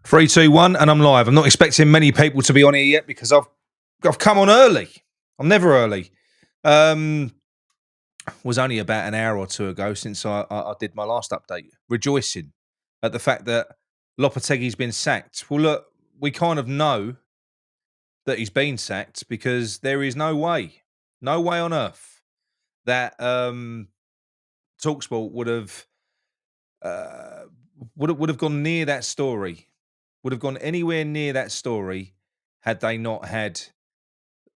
3, 2, 1, and I'm live. I'm not expecting many people to be on here yet because I've come on early. I'm never early. Was only about an hour or two ago since I did my last update, rejoicing at the fact that Lopetegui's been sacked. Well, look, we kind of know that he's been sacked because there is no way on earth that Talksport would have gone near that story. Would have gone anywhere near that story had they not had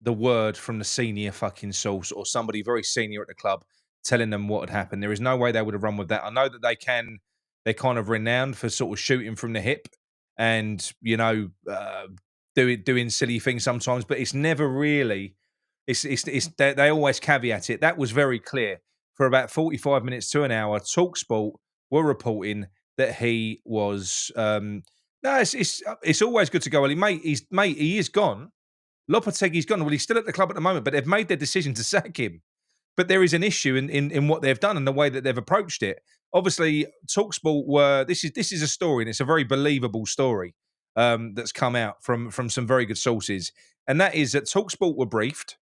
the word from the senior fucking source or somebody very senior at the club telling them what had happened. There is no way they would have run with that. I know that they're kind of renowned for sort of shooting from the hip and, doing silly things sometimes, but it's never really, they always caveat it. That was very clear. For about 45 minutes to an hour, Talksport were reporting that he was, it's always good to go early. Mate, he is gone. Lopetegui's gone. Well, he's still at the club at the moment, but they've made their decision to sack him. But there is an issue in what they've done and the way that they've approached it. Obviously, Talksport were. This is a story, and it's a very believable story that's come out from some very good sources. And that is that Talksport were briefed,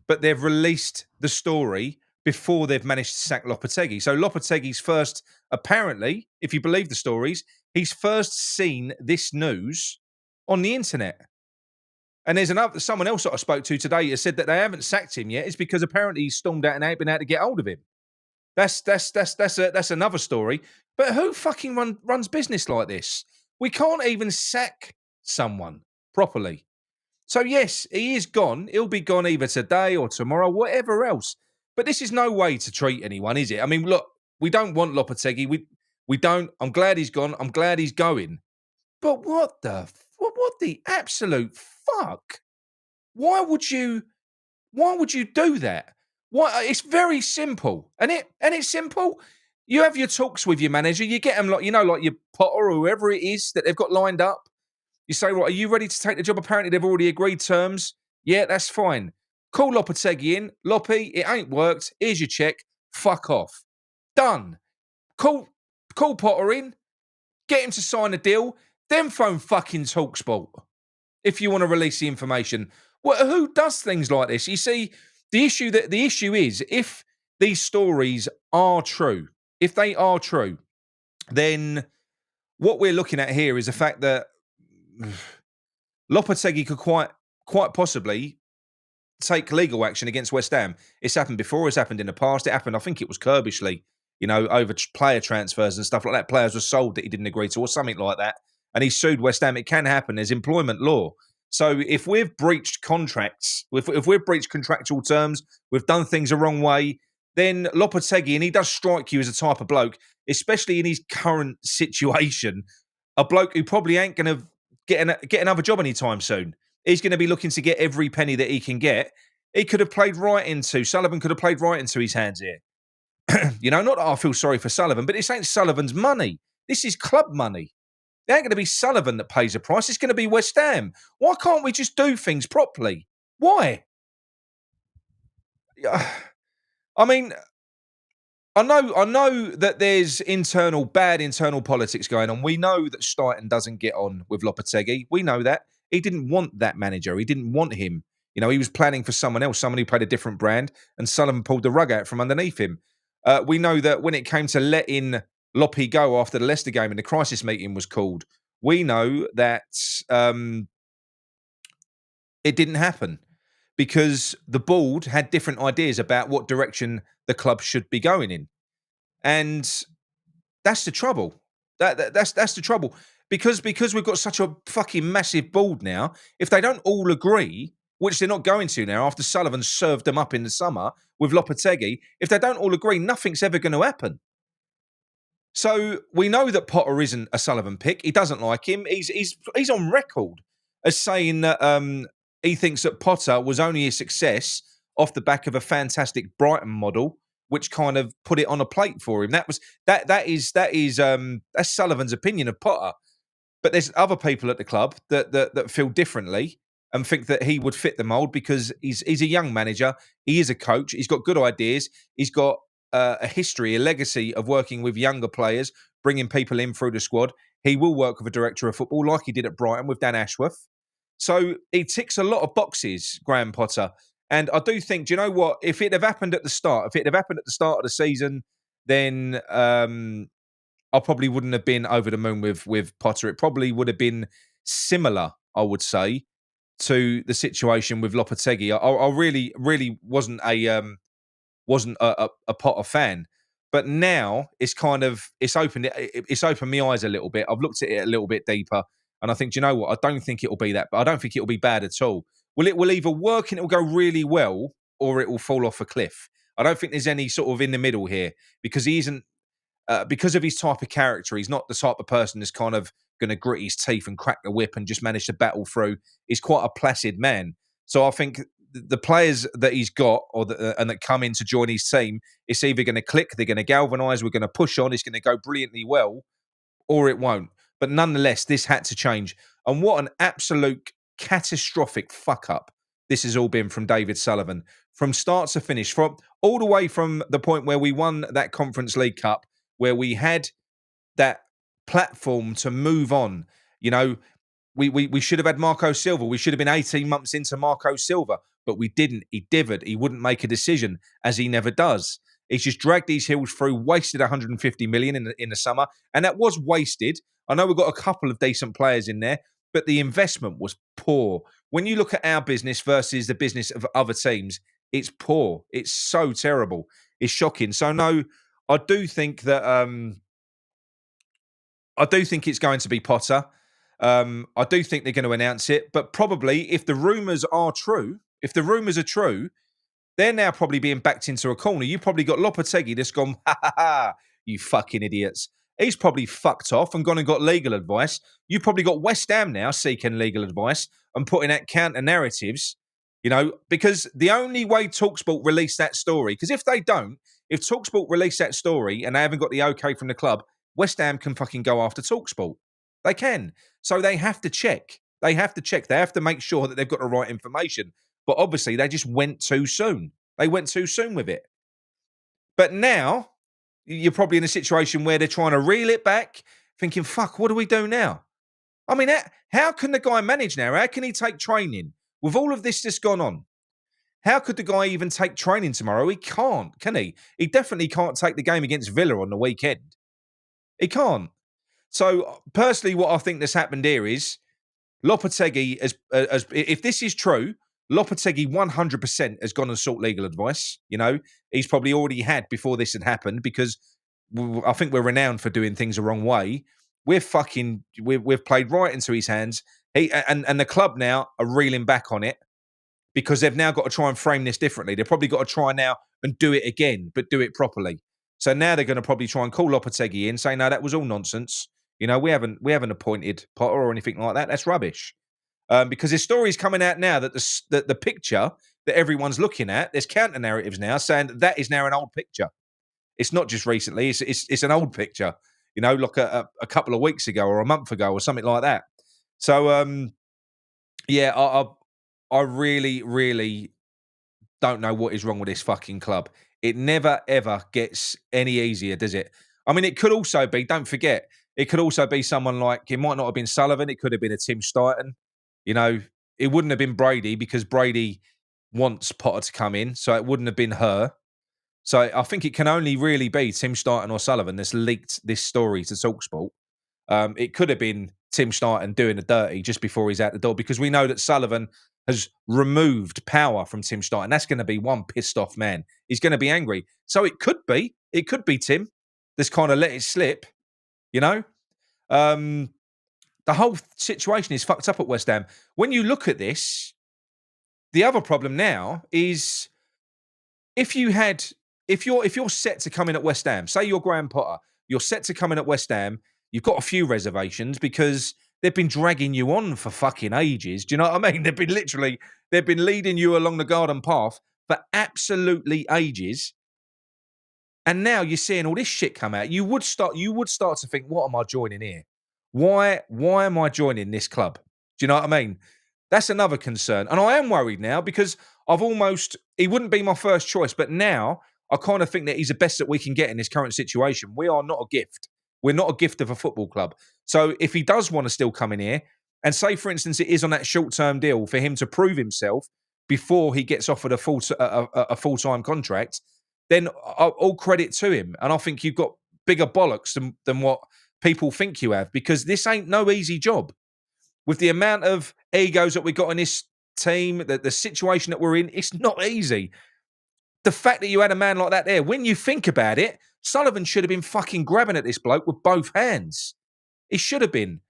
but they've released the story before they've managed to sack Lopetegui. So Lopetegui's first, apparently, if you believe the stories, he's first seen this news on the internet. And there's someone else that I spoke to today who said that they haven't sacked him yet. It's because apparently he stormed out and ain't been able to get hold of him. That's another story. But who fucking runs business like this? We can't even sack someone properly. So yes, he is gone. He'll be gone either today or tomorrow, whatever else. But this is no way to treat anyone, is it? I mean, look, we don't want Lopetegui. We don't. I'm glad he's gone. I'm glad he's going. But what the absolute fuck? Why would you do that? Why? It's very simple, and it's simple. You have your talks with your manager. You get them like your Potter or whoever it is that they've got lined up. You say, right, are you ready to take the job? Apparently, they've already agreed terms. Yeah, that's fine. Call Lopetegui in. Lope, it ain't worked. Here's your check. Fuck off. Done. Call Potter in. Get him to sign a deal. Then phone fucking Talksport if you want to release the information. Well, who does things like this? You see, the issue is if these stories are true, if they are true, then what we're looking at here is the fact that Lopetegui could quite possibly take legal action against West Ham. It's happened before. It's happened in the past. It happened, I think it was Kirbishley, over player transfers and stuff like that. Players were sold that he didn't agree to or something like that. And he sued West Ham. It can happen. There's employment law. So if we've breached contracts, if we've breached contractual terms, we've done things the wrong way, then Lopetegui, and he does strike you as a type of bloke, especially in his current situation, a bloke who probably ain't going to get another job anytime soon. He's going to be looking to get every penny that he can get. Sullivan could have played right into his hands here. Not that I feel sorry for Sullivan, but this ain't Sullivan's money. This is club money. It ain't going to be Sullivan that pays the price. It's going to be West Ham. Why can't we just do things properly? Why? I mean, I know that there's bad internal politics going on. We know that Steidten doesn't get on with Lopetegui. We know that. He didn't want that manager. He didn't want him. He was planning for someone else, someone who played a different brand, and Sullivan pulled the rug out from underneath him. We know that when it came to letting Lope go after the Leicester game and the crisis meeting was called, we know that it didn't happen because the board had different ideas about what direction the club should be going in. And that's the trouble. That's the trouble. Because we've got such a fucking massive board now, if they don't all agree, which they're not going to now after Sullivan served them up in the summer with Lopetegui, if they don't all agree, nothing's ever going to happen. So we know that Potter isn't a Sullivan pick. He doesn't like him. He's on record as saying that he thinks that Potter was only a success off the back of a fantastic Brighton model, which kind of put it on a plate for him. That's Sullivan's opinion of Potter. But there's other people at the club that feel differently and think that he would fit the mould because he's a young manager. He is a coach. He's got good ideas. He's got a history, a legacy of working with younger players, bringing people in through the squad. He will work with a director of football like he did at Brighton with Dan Ashworth. So he ticks a lot of boxes, Graham Potter. And I do think, do you know what? If it had happened at the start, of the season, then I probably wouldn't have been over the moon with Potter. It probably would have been similar, I would say, to the situation with Lopetegui. I really wasn't a Potter fan, but now it's kind of it's opened my eyes a little bit. I've looked at it a little bit deeper, and I think, do you know what? I don't think it'll be that, but I don't think it'll be bad at all. It will either work and it'll go really well, or it will fall off a cliff. I don't think there's any sort of in the middle here because he isn't. Because of his type of character, he's not the type of person that's kind of going to grit his teeth and crack the whip and just manage to battle through. He's quite a placid man. So I think the players that he's got and that come in to join his team, it's either going to click, they're going to galvanise, we're going to push on, it's going to go brilliantly well, or it won't. But nonetheless, this had to change. And what an absolute catastrophic fuck up this has all been from David Sullivan. From start to finish, from all the way from the point where we won that Conference League Cup, where we had that platform to move on. You know, we should have had Marco Silva. We should have been 18 months into Marco Silva, but we didn't. He dithered. He wouldn't make a decision, as he never does. He's just dragged these heels through, wasted 150 million in the summer, and that was wasted. I know we've got a couple of decent players in there, but the investment was poor. When you look at our business versus the business of other teams, it's poor. It's so terrible. It's shocking. So no, I do think that I do think it's going to be Potter. I do think they're going to announce it, but probably if the rumours are true, they're now probably being backed into a corner. You've probably got Lopetegui that's gone, ha ha ha, you fucking idiots. He's probably fucked off and gone and got legal advice. You've probably got West Ham now seeking legal advice and putting out counter narratives, you know, because the only way Talksport release that story, because if Talksport release that story and they haven't got the okay from the club, West Ham can fucking go after Talksport. They can. So they have to check. They have to make sure that they've got the right information. But obviously, they just went too soon. They went too soon with it. But now, you're probably in a situation where they're trying to reel it back, thinking, fuck, what do we do now? I mean, how can the guy manage now? How can he take training? With all of this that's gone on, how could the guy even take training tomorrow? He can't, can he? He definitely can't take the game against Villa on the weekend. He can't. So, personally, what I think that's happened here is Lopetegui, if this is true, Lopetegui 100% has gone and sought legal advice. You know, he's probably already had before this had happened because I think we're renowned for doing things the wrong way. We've played right into his hands. And the club now are reeling back on it because they've now got to try and frame this differently. They've probably got to try now and do it again, but do it properly. So now they're going to probably try and call Lopetegui in, say, no, that was all nonsense. You know, we haven't appointed Potter or anything like that. That's rubbish. Because there's stories coming out now that the picture that everyone's looking at, there's counter narratives now saying that is now an old picture. It's not just recently; it's an old picture. You know, like a couple of weeks ago or a month ago or something like that. So, yeah, I really, really don't know what is wrong with this fucking club. It never ever gets any easier, does it? I mean, it could also be. Don't forget, it could also be someone like it might not have been Sullivan. It could have been a Tim Steidten. You know, it wouldn't have been Brady because Brady wants Potter to come in, so it wouldn't have been her. So I think it can only really be Tim Steidten or Sullivan that's leaked this story to Talksport. It could have been Tim Steidten doing the dirty just before he's out the door because we know that Sullivan has removed power from Tim Steidten. That's going to be one pissed off man. He's going to be angry. So it could be Tim that's kind of let it slip, you know? The whole situation is fucked up at West Ham. When you look at this, the other problem now is if you're set to come in at West Ham, say you're Graham Potter, you're set to come in at West Ham, you've got a few reservations because they've been dragging you on for fucking ages. Do you know what I mean? They've been leading you along the garden path for absolutely ages. And now you're seeing all this shit come out. You would start to think, what am I joining here? Why am I joining this club? Do you know what I mean? That's another concern. And I am worried now because he wouldn't be my first choice, but now I kind of think that he's the best that we can get in this current situation. We are not a gift. We're not a gift of a football club. So if he does want to still come in here, and say, for instance, it is on that short-term deal for him to prove himself before he gets offered a full-time contract, then all credit to him. And I think you've got bigger bollocks than what people think you have, because this ain't no easy job. With the amount of egos that we got in this team, the situation that we're in, it's not easy. The fact that you had a man like that there, when you think about it, Sullivan should have been fucking grabbing at this bloke with both hands. He should have been.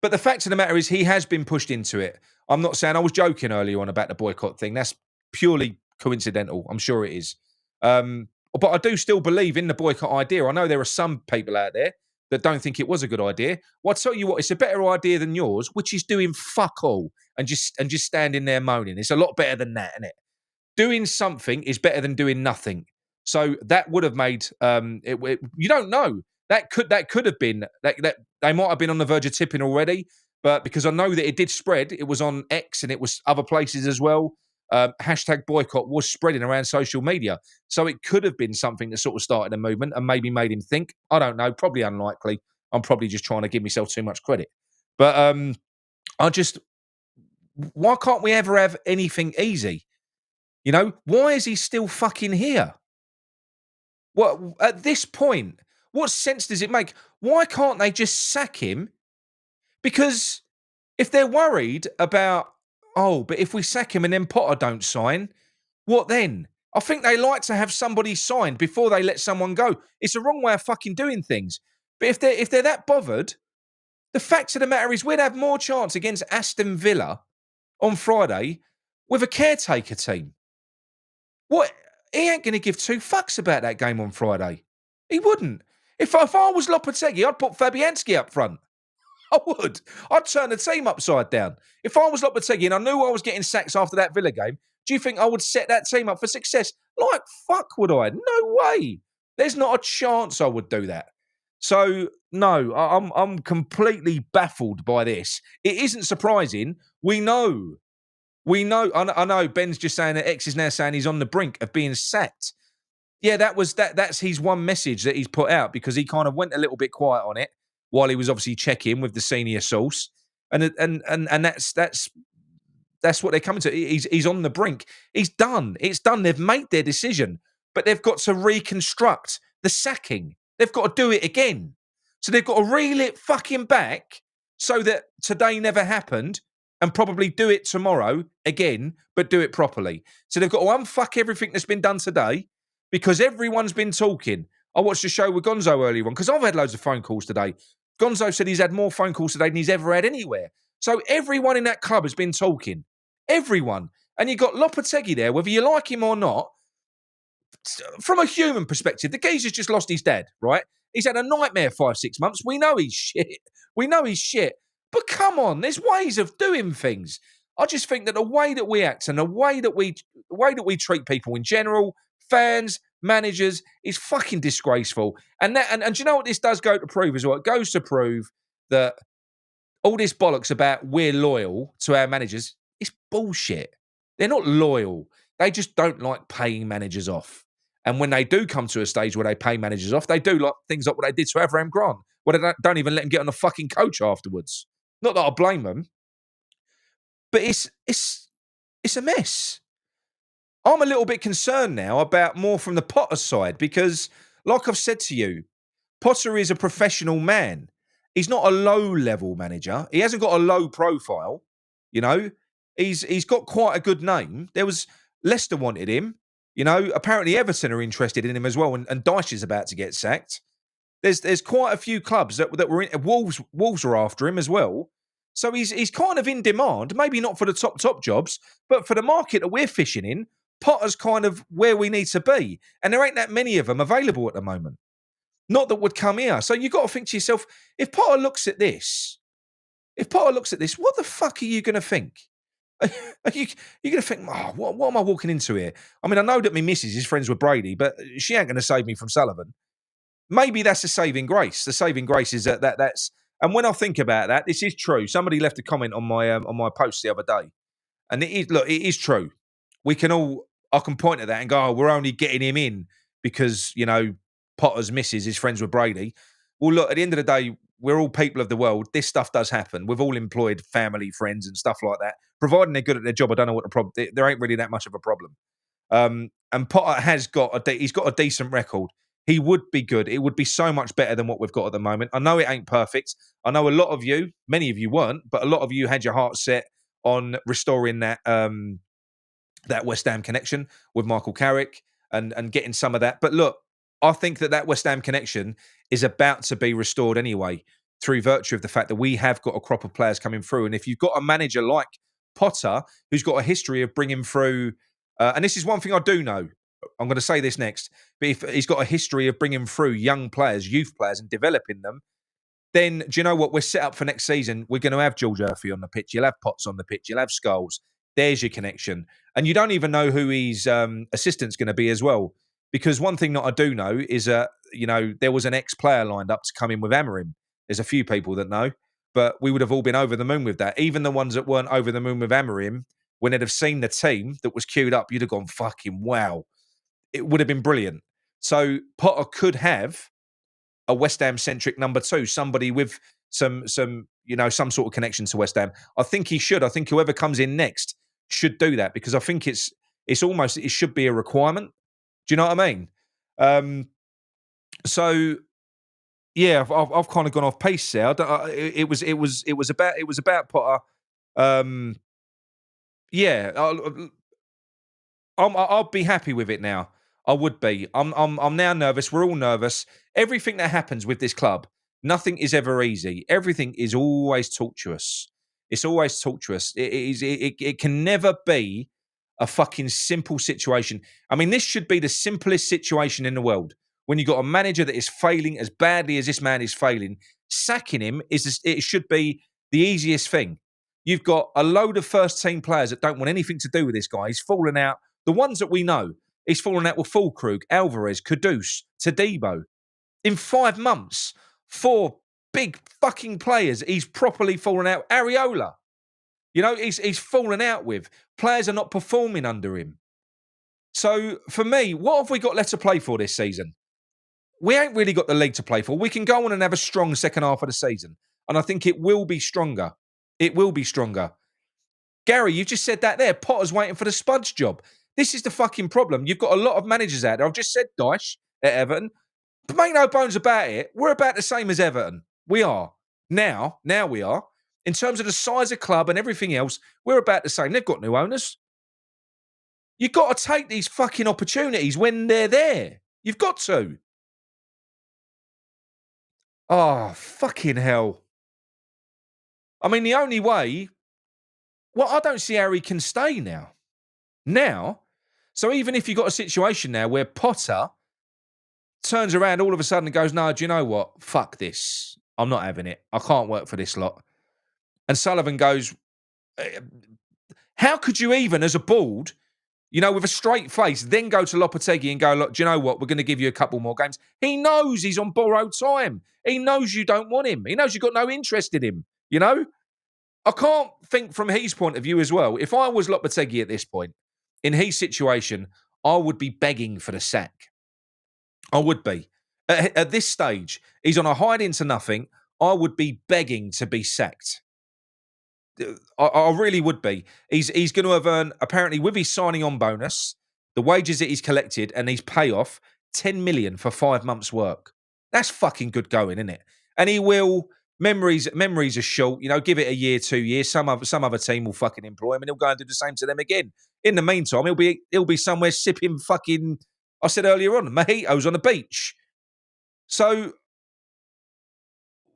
But the fact of the matter is he has been pushed into it. I'm not saying, I was joking earlier on about the boycott thing. That's purely coincidental. I'm sure it is. But I do still believe in the boycott idea. I know there are some people out there that don't think it was a good idea. Well, I'll tell you what, it's a better idea than yours, which is doing fuck all and just standing there moaning. It's a lot better than that, isn't it? Doing something is better than doing nothing. So that would have made you don't know. That could have been that they might have been on the verge of tipping already, but because I know that it did spread, it was on X and it was other places as well. Hashtag boycott was spreading around social media, so it could have been something that sort of started a movement and maybe made him think. I don't know, probably unlikely. I'm probably just trying to give myself too much credit, but why can't we ever have anything easy? You know, why is he still fucking here? What at this point? What sense does it make? Why can't they just sack him? Because if they're worried about, but if we sack him and then Potter don't sign, what then? I think they like to have somebody signed before they let someone go. It's the wrong way of fucking doing things. But if they're that bothered, the fact of the matter is we'd have more chance against Aston Villa on Friday with a caretaker team. What? He ain't going to give two fucks about that game on Friday. He wouldn't. If I was Lopetegui, I'd put Fabianski up front. I would. I'd turn the team upside down. If I was Lopetegui and I knew I was getting sacks after that Villa game, do you think I would set that team up for success? Like fuck would I? No way. There's not a chance I would do that. So no, I'm completely baffled by this. It isn't surprising. We know. I know Ben's just saying that X is now saying he's on the brink of being sacked. Yeah, that's his one message that he's put out, because he kind of went a little bit quiet on it while he was obviously checking with the senior source. And that's what they're coming to. He's on the brink. He's done. It's done. They've made their decision, but they've got to reconstruct the sacking. They've got to do it again. So they've got to reel it fucking back so that today never happened, and probably do it tomorrow again, but do it properly. So they've got to unfuck everything that's been done today, because everyone's been talking. I watched a show with Gonzo earlier on, because I've had loads of phone calls today. Gonzo said he's had more phone calls today than he's ever had anywhere. So everyone in that club has been talking. Everyone. And you've got Lopetegui there, whether you like him or not. From a human perspective, the geezer's just lost his dad, right? He's had a nightmare 5-6 months. We know he's shit. But come on, there's ways of doing things. I just think that the way that we act and the way that we treat people in general, fans, managers, is fucking disgraceful. And do you know what this does go to prove as well? It goes to prove that all this bollocks about we're loyal to our managers is bullshit. They're not loyal. They just don't like paying managers off. And when they do come to a stage where they pay managers off, they do like things like what they did to Abraham Grant, where they don't even let him get on the fucking coach afterwards. Not that I blame them, but it's a mess. I'm a little bit concerned now about more from the Potter side, because, like I've said to you, Potter is a professional man. He's not a low-level manager. He hasn't got a low profile. You know, he's got quite a good name. There was Leicester wanted him. You know, apparently Everton are interested in him as well, and Dyche is about to get sacked. There's quite a few clubs that were in. Wolves are after him as well. So he's kind of in demand. Maybe not for the top jobs, but for the market that we're fishing in, Potter's kind of where we need to be. And there ain't that many of them available at the moment. Not that would come here. So you've got to think to yourself, if Potter looks at this, what the fuck are you going to think? Are you going to think, what am I walking into here? I mean, I know that my missus is friends with Brady, but she ain't going to save me from Sullivan. Maybe that's the saving grace. The saving grace is that's. And when I think about that, this is true. Somebody left a comment on my post the other day, and it is true. I can point at that and go, we're only getting him in because Potter's missus is friends with Brady. Well, look, at the end of the day, we're all people of the world. This stuff does happen. We've all employed family, friends, and stuff like that. Providing they're good at their job, I don't know what the problem. There ain't really that much of a problem. And Potter has he's got a decent record. He would be good. It would be so much better than what we've got at the moment. I know it ain't perfect. I know a lot of you, many of you weren't, but a lot of you had your heart set on restoring that West Ham connection with Michael Carrick and getting some of that. But look, I think that West Ham connection is about to be restored anyway through virtue of the fact that we have got a crop of players coming through. And if you've got a manager like Potter, who's got a history of bringing through, and this is one thing I do know, I'm going to say this next, but if he's got a history of bringing through young players, youth players, and developing them, then do you know what? We're set up for next season. We're going to have George Murphy on the pitch. You'll have Potts on the pitch. You'll have Scholes. There's your connection. And you don't even know who his assistant's going to be as well. Because one thing that I do know is, there was an ex-player lined up to come in with Amorim. There's a few people that know. But we would have all been over the moon with that. Even the ones that weren't over the moon with Amorim, when they'd have seen the team that was queued up, you'd have gone, fucking wow. It would have been brilliant. So Potter could have a West Ham centric number two, somebody with some some sort of connection to West Ham. I think he should. I think whoever comes in next should do that because I think it should be a requirement. Do you know what I mean? So yeah, I've kind of gone off pace there. It was about Potter. Yeah, I'll be happy with it now. I would be. I'm now nervous. We're all nervous. Everything that happens with this club, nothing is ever easy. Everything is always tortuous. It's always tortuous. It can never be a fucking simple situation. I mean, this should be the simplest situation in the world. When you've got a manager that is failing as badly as this man is failing, sacking him it should be the easiest thing. You've got a load of first team players that don't want anything to do with this guy. He's fallen out. The ones that we know, he's fallen out with Fulkrug, Alvarez, Kudus, Tadibo. In 5 months, 4 big fucking players he's properly fallen out. Areola, he's fallen out with. Players are not performing under him. So for me, what have we got left to play for this season? We ain't really got the league to play for. We can go on and have a strong second half of the season. And I think it will be stronger. It will be stronger. Gary, you just said that there. Potter's waiting for the Spuds job. This is the fucking problem. You've got a lot of managers out there. I've just said Dyche at Everton. But make no bones about it. We're about the same as Everton. We are. Now we are. In terms of the size of club and everything else, we're about the same. They've got new owners. You've got to take these fucking opportunities when they're there. You've got to. Oh, fucking hell. I mean, the only way... Well, I don't see how he can stay now. So even if you've got a situation now where Potter turns around all of a sudden and goes, no, do you know what? Fuck this. I'm not having it. I can't work for this lot. And Sullivan goes, how could you even, as a board, with a straight face, then go to Lopetegui and go, look, do you know what? We're going to give you a couple more games. He knows he's on borrowed time. He knows you don't want him. He knows you've got no interest in him, I can't think from his point of view as well. If I was Lopetegui at this point, in his situation, I would be begging for the sack. I would be. At this stage, he's on a hide into nothing. I would be begging to be sacked. I really would be. He's going to have earned, apparently with his signing on bonus, the wages that he's collected and his payoff, 10 million for 5 months' work. That's fucking good going, isn't it? And he will... Memories are short. Give it a year, 2 years. Some other team will fucking employ him, and he'll go and do the same to them again. In the meantime, he'll be somewhere sipping fucking. I said earlier on, mojitos on the beach. So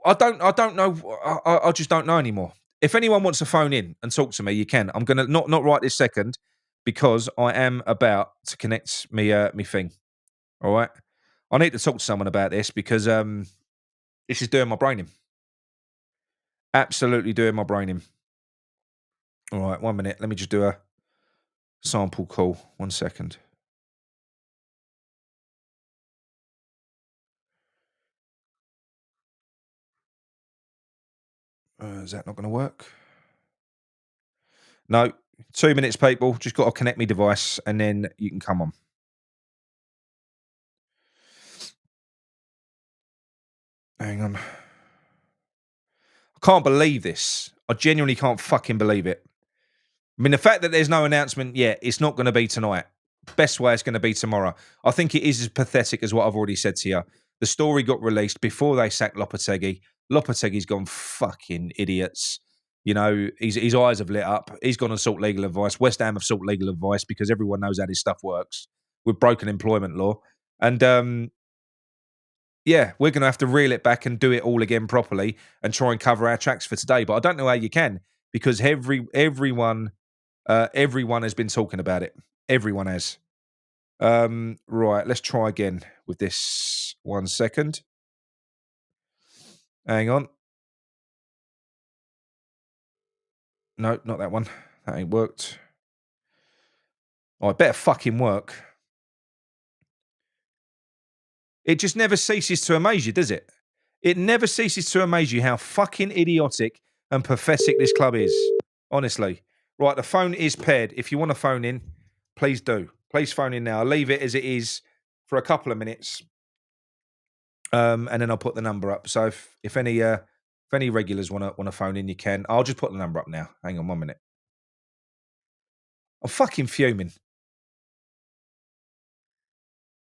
I don't know. I just don't know anymore. If anyone wants to phone in and talk to me, you can. I'm gonna not right this second because I am about to connect me thing. All right, I need to talk to someone about this because this is doing my brain in. Absolutely doing my brain in. All right, 1 minute. Let me just do a sample call. 1 second. Is that not going to work? No. 2 minutes, people. Just got to connect me device and then you can come on. Hang on. I can't believe this. I genuinely can't fucking believe it. I mean, the fact that there's no announcement yet, it's not going to be tonight. Best way it's going to be tomorrow. I think it is as pathetic as what I've already said to you. The story got released before they sacked Lopetegui. Lopetegui's gone fucking idiots. You know, his eyes have lit up. He's gone and sought legal advice. West Ham have sought legal advice because everyone knows how this stuff works with broken employment law. And yeah, we're going to have to reel it back and do it all again properly and try and cover our tracks for today. But I don't know how you can because everyone has been talking about it. Everyone has. Right, let's try again with this. 1 second. Hang on. No, not that one. That ain't worked. Oh, it better fucking work. It just never ceases to amaze you, does it? It never ceases to amaze you how fucking idiotic and pathetic this club is. Honestly. Right, the phone is paired. If you want to phone in, please do. Please phone in now. I'll leave it as it is for a couple of minutes. And then I'll put the number up. So if any regulars want to phone in, you can. I'll just put the number up now. Hang on 1 minute. I'm fucking fuming.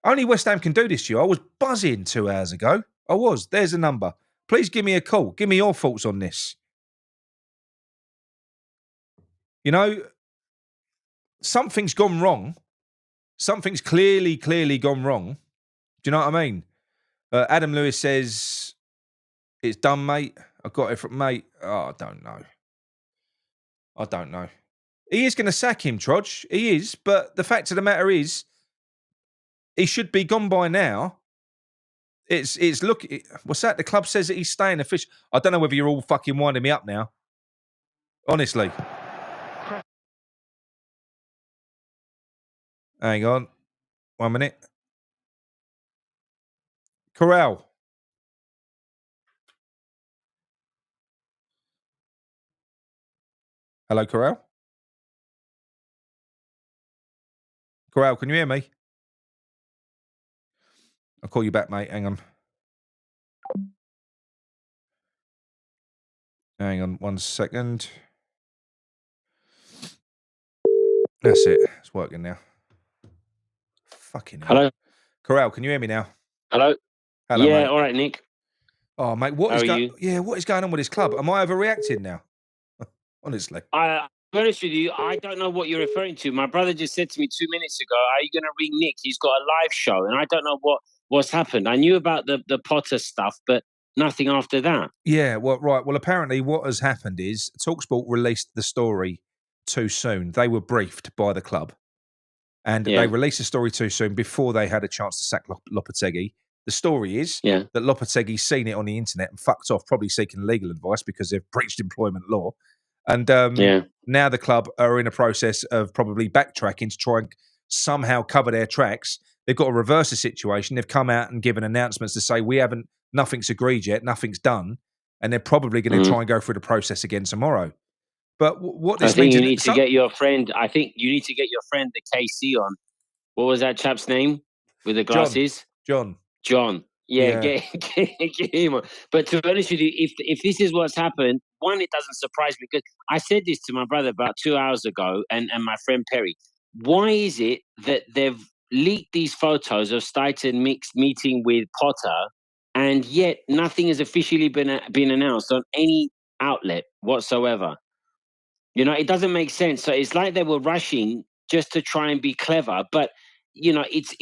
Only West Ham can do this to you. I was buzzing 2 hours ago. I was. There's a number. Please give me a call. Give me your thoughts on this. You know, something's gone wrong. Something's clearly gone wrong. Do you know what I mean? Adam Lewis says, it's done, mate. I got it from mate. Oh, I don't know. He is going to sack him, Trodge. He is. But the fact of the matter is, he should be gone by now. Look, what's that? The club says that he's staying official. I don't know whether you're all fucking winding me up now. Honestly. Hang on. 1 minute. Corral. Hello, Corral? Corral, can you hear me? I'll call you back, mate. Hang on. Hang on 1 second. That's it. It's working now. Fucking hell. Hello? Corral, can you hear me now? Hello? Hello, yeah, mate. all right, Nick. Oh, mate, what is going on with this club? Am I overreacting now? Honestly. To be honest with you, I don't know what you're referring to. My brother just said to me 2 minutes ago, are you going to ring Nick? He's got a live show, and I don't know what's happened. I knew about the Potter stuff, but nothing after that. Yeah, well, right. Well, apparently what has happened is Talksport released the story too soon. They were briefed by the club. And they released the story too soon before they had a chance to sack Lopetegui. The story is that Lopetegui's seen it on the internet and fucked off, probably seeking legal advice because they've breached employment law. And now the club are in a process of probably backtracking to try and somehow cover their tracks. They've got to reverse the situation. They've come out and given announcements to say nothing's agreed yet, nothing's done, and they're probably going to try and go through the process again tomorrow. But what this means... I think you need to get your friend, the KC on. What was that chap's name with the glasses? John. Yeah. Get him on. But to be honest with you, if this is what's happened, one, it doesn't surprise me because I said this to my brother about 2 hours ago and my friend Perry. Why is it that they've leaked these photos of Steidten meeting with Potter and yet nothing has officially been announced on any outlet whatsoever? You know, it doesn't make sense. So it's like they were rushing just to try and be clever, but you know, it's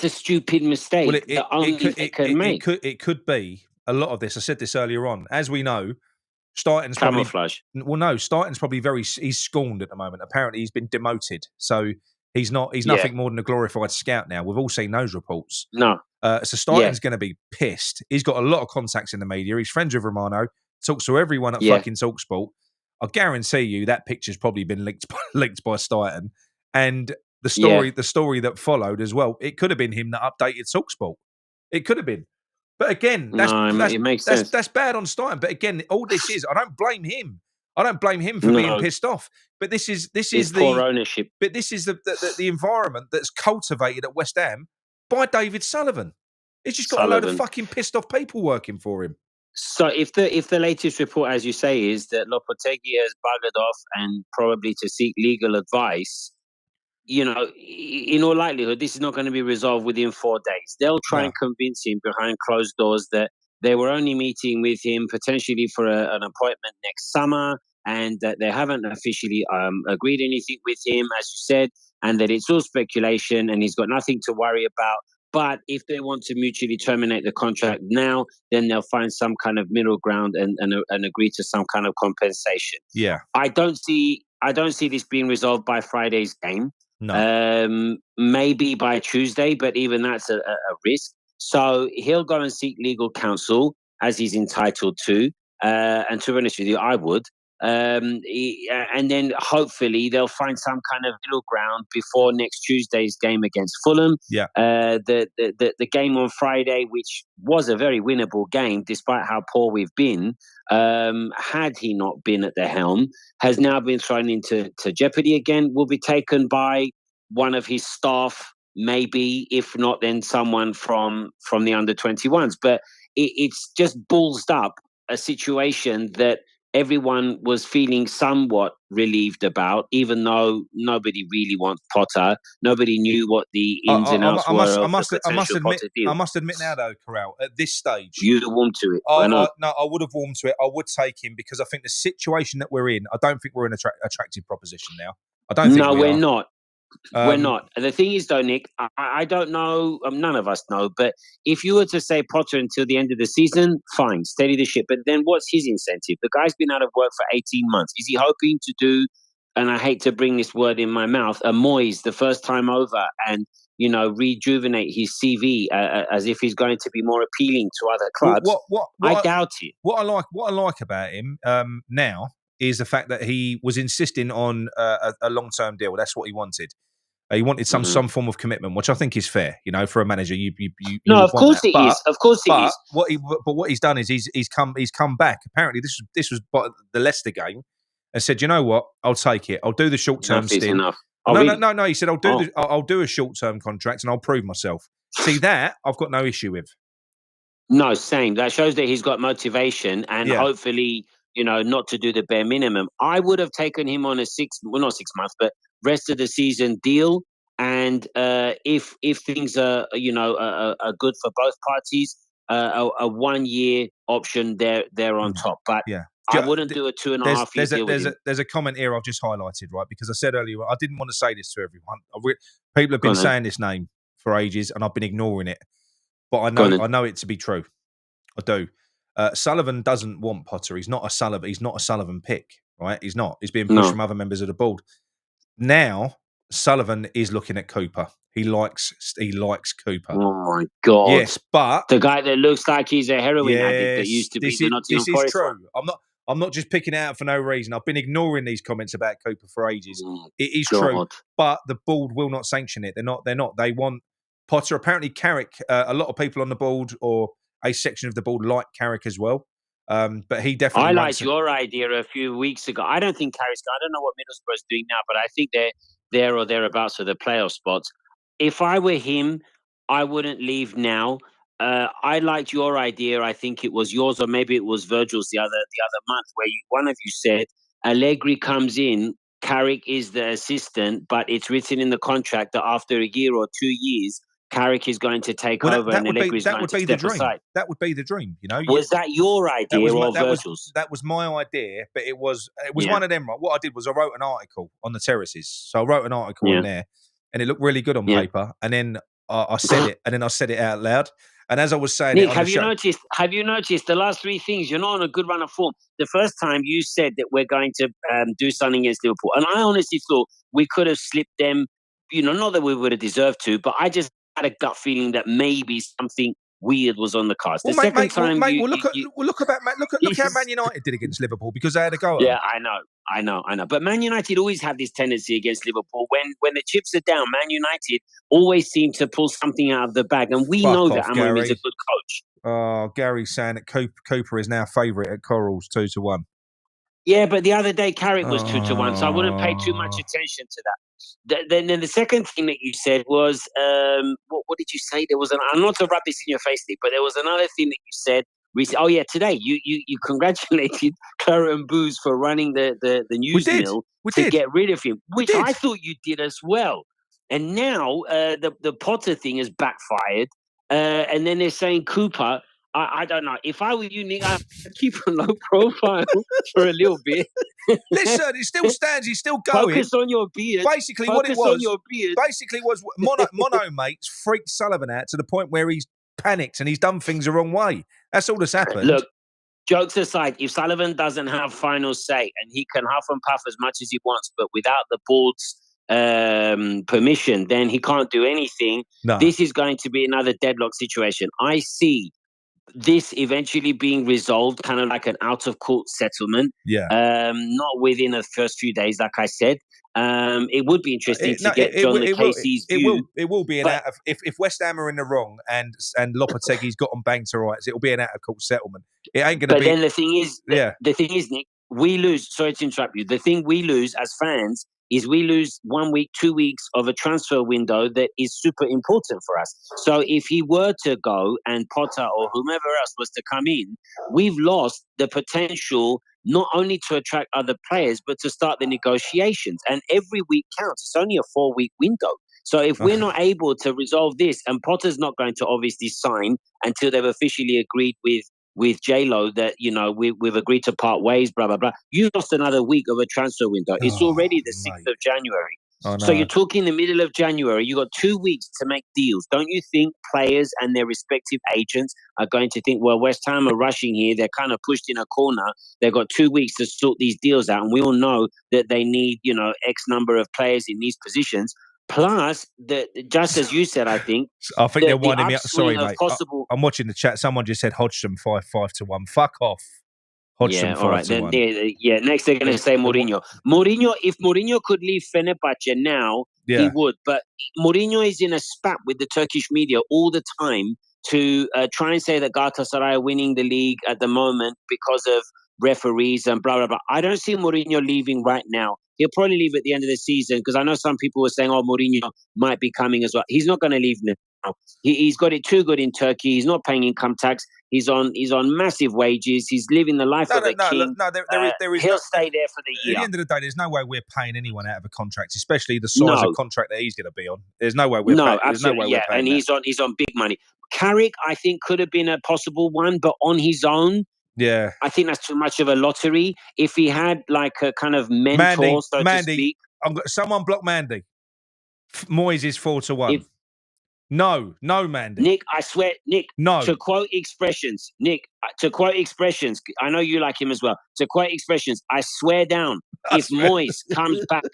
a stupid mistake that only they can make. It could be a lot of this. I said this earlier on. As we know, Steidten's camouflage. Steidten's probably he's scorned at the moment. Apparently, he's been demoted, so he's nothing more than a glorified scout now. We've all seen those reports. No. So Steidten's going to be pissed. He's got a lot of contacts in the media. He's friends with Romano. Talks to everyone at fucking Talksport. I guarantee you that picture's probably been leaked by Steidten. And the story that followed as well, it could have been him that updated Talksport. It could have been. But again, it makes sense. That's bad on Steidten. But again, all this is, I don't blame him. I don't blame him for being pissed off. But this is poor ownership. But this is the environment that's cultivated at West Ham by David Sullivan. He's just got a load of fucking pissed off people working for him. So if the latest report, as you say, is that Lopetegui has buggered off and probably to seek legal advice, you know, in all likelihood, this is not going to be resolved within 4 days. They'll try and convince him behind closed doors that they were only meeting with him potentially for an appointment next summer, and that they haven't officially agreed anything with him, as you said, and that it's all speculation and he's got nothing to worry about. But if they want to mutually terminate the contract now, then they'll find some kind of middle ground and agree to some kind of compensation. Yeah. I don't see this being resolved by Friday's game. No. Maybe by Tuesday, but even that's a risk. So he'll go and seek legal counsel as he's entitled to. And to be honest with you, I would. And then hopefully they'll find some kind of middle ground before next Tuesday's game against Fulham. Yeah. The game on Friday, which was a very winnable game, despite how poor we've been, had he not been at the helm, has now been thrown into jeopardy again. Will be taken by one of his staff, maybe, if not, then someone from the under-21s. But it's just ballsed up a situation that everyone was feeling somewhat relieved about, even though nobody really wants Potter. Nobody knew what the ins and outs were of the potential Potter deal. I must admit now, though, Corral, at this stage... You'd have warmed to it. No, I would have warmed to it. I would take him because I think the situation that we're in, I don't think we're in an attractive proposition now. I don't think we're not. We're not. And the thing is, though, Nick, I don't know, none of us know, but if you were to say Potter until the end of the season, fine, steady the ship. But then what's his incentive? The guy's been out of work for 18 months. Is he hoping to do, and I hate to bring this word in my mouth, a Moyes the first time over and, you know, rejuvenate his CV as if he's going to be more appealing to other clubs? I doubt it. What I like about him now is the fact that he was insisting on a long-term deal. That's what he wanted. He wanted some form of commitment, which I think is fair. You know, for a manager, you no, of course it is. Of course it is. What he's done is he's come back. Apparently, this was the Leicester game, and said, you know what, I'll take it. I'll do the short-term stint. Enough. No. He said, I'll do a short-term contract and I'll prove myself. See, that I've got no issue with. No, same. That shows that he's got motivation and hopefully, you know, not to do the bare minimum. I would have taken him on a not 6 months, but rest of the season deal. And if things are, you know, are good for both parties, a 1 year option there on top. But I wouldn't do a 2.5 year deal with him. There's a comment here I've just highlighted, right? Because I said earlier, I didn't want to say this to everyone. People have been saying this name for ages, and I've been ignoring it. But I know it to be true. I do. Sullivan doesn't want Potter. He's not a Sullivan pick, right? He's not. He's being pushed from other members of the board. Now Sullivan is looking at Cooper. He likes Cooper. Oh my God! Yes, but the guy that looks like he's a heroin addict that used to be the Nottingham Forest. This is true. I'm not just picking it out for no reason. I've been ignoring these comments about Cooper for ages. It is true, but the board will not sanction it. They're not. They want Potter. Apparently, Carrick. A lot of people on the board or a section of the board like Carrick as well. But he definitely. I liked your idea a few weeks ago. I don't think Carrick's. I don't know what Middlesbrough's doing now, but I think they're there or thereabouts for the playoff spots. If I were him, I wouldn't leave now. I liked your idea. I think it was yours, or maybe it was Virgil's the other month, where one of you said Allegri comes in, Carrick is the assistant, but it's written in the contract that after a year or 2 years, Carrick is going to take over and Allegri is going to step aside. That would be the dream, you know. Was that your idea or Virgil's? That was my idea, but it was one of them, right? What I did was I wrote an article on the terraces. So I wrote an article in there, and it looked really good on paper. And then I said it, and then I said it out loud. And as I was saying, Nick, have you noticed the last three things? You're not on a good run of form. The first time you said that we're going to do something against Liverpool, and I honestly thought we could have slipped them. You know, not that we would have deserved to, but I just had a gut feeling that maybe something weird was on the cards. Look how Man United did against Liverpool because they had a go. Yeah, I know. But Man United always have this tendency against Liverpool. When the chips are down, Man United always seem to pull something out of the bag, and we know that Amorim is a good coach. Oh, Gary's saying that Cooper is now favourite at Corals 2-1. Yeah, but the other day Carrick was 2-1, so I wouldn't pay too much attention to that. Then the second thing that you said was, what did you say? There was I'm not to rub this in your face, Nick, but there was another thing that you said recently. Oh yeah, today you congratulated Claret and Booze for running the news mill to get rid of him, which I thought you did as well. And now the Potter thing has backfired, and then they're saying Cooper. I don't know. If I were you, Nick, I'd keep a low profile for a little bit. Listen, it still stands. He's still going. Focus on your beard. Basically, what it was, Mono mates freaked Sullivan out to the point where he's panicked and he's done things the wrong way. That's all that's happened. Look, jokes aside, if Sullivan doesn't have final say and he can huff and puff as much as he wants, but without the board's permission, then he can't do anything. No. This is going to be another deadlock situation. I see this eventually being resolved, kind of like an out-of-court settlement. Yeah. Not within the first few days, like I said. It would be interesting to get John Casey's view. It will be if West Ham are in the wrong and Lopetegui's got them banged to rights, it will be an out-of-court settlement. It ain't going to be. But then the thing is, the thing is, Nick, we lose. Sorry to interrupt you. The thing we lose as fans is we lose 1 week, 2 weeks of a transfer window that is super important for us. So if he were to go and Potter or whomever else was to come in, we've lost the potential not only to attract other players, but to start the negotiations. And every week counts. It's only a 4-week window. So if we're not able to resolve this, and Potter's not going to obviously sign until they've officially agreed with J-Lo that, we've agreed to part ways, blah, blah, blah. You lost another week of a transfer window. It's already the 6th of January. Oh, no. So you're talking the middle of January. You got 2 weeks to make deals. Don't you think players and their respective agents are going to think, well, West Ham are rushing here. They're kind of pushed in a corner. They've got 2 weeks to sort these deals out. And we all know that they need, X number of players in these positions. Plus, just as you said, I think they're winding me up. Sorry, mate. I'm watching the chat. Someone just said Hodgson 5-1. Fuck off. Hodgson 5-1. Next they're going to say Mourinho. If Mourinho could leave Fenerbahce now, he would. But Mourinho is in a spat with the Turkish media all the time to try and say that Galatasaray are winning the league at the moment because of referees and blah, blah, blah. I don't see Mourinho leaving right now. He'll probably leave at the end of the season because I know some people were saying, Mourinho might be coming as well. He's not going to leave now. He's got it too good in Turkey. He's not paying income tax. He's on massive wages. He's living the life of a king. He'll stay there for the year. At the end of the day, there's no way we're paying anyone out of a contract, especially the size of contract that he's going to be on. There's no way we're paying. Absolutely, and he's on big money. Carrick, I think, could have been a possible one, but on his own, I think that's too much of a lottery. If he had like a kind of mentor, to speak. Someone block Mandy. Moyes is 4-1. No, Mandy. Nick, I swear, Nick. No. To quote expressions, I know you like him as well. To quote expressions, I swear down. If Moyes comes back,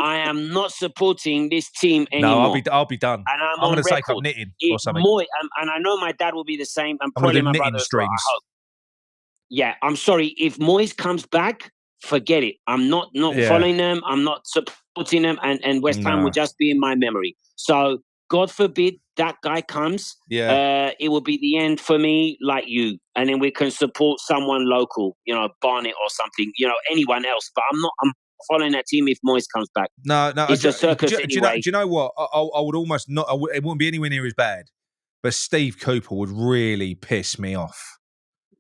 I am not supporting this team anymore. No, I'll be done. And I'm going to take up knitting or something. And I know my dad will be the same. And I'm probably my brother as well, I hope. Yeah, I'm sorry. If Moyes comes back, forget it. I'm not following them. I'm not supporting them. And West Ham will just be in my memory. So, God forbid that guy comes. Yeah. It will be the end for me, like you. And then we can support someone local, Barnett or something, anyone else. But I'm following that team if Moyes comes back. No. It's a circus anyway. Do you know what? I would almost not. It wouldn't be anywhere near as bad. But Steve Cooper would really piss me off.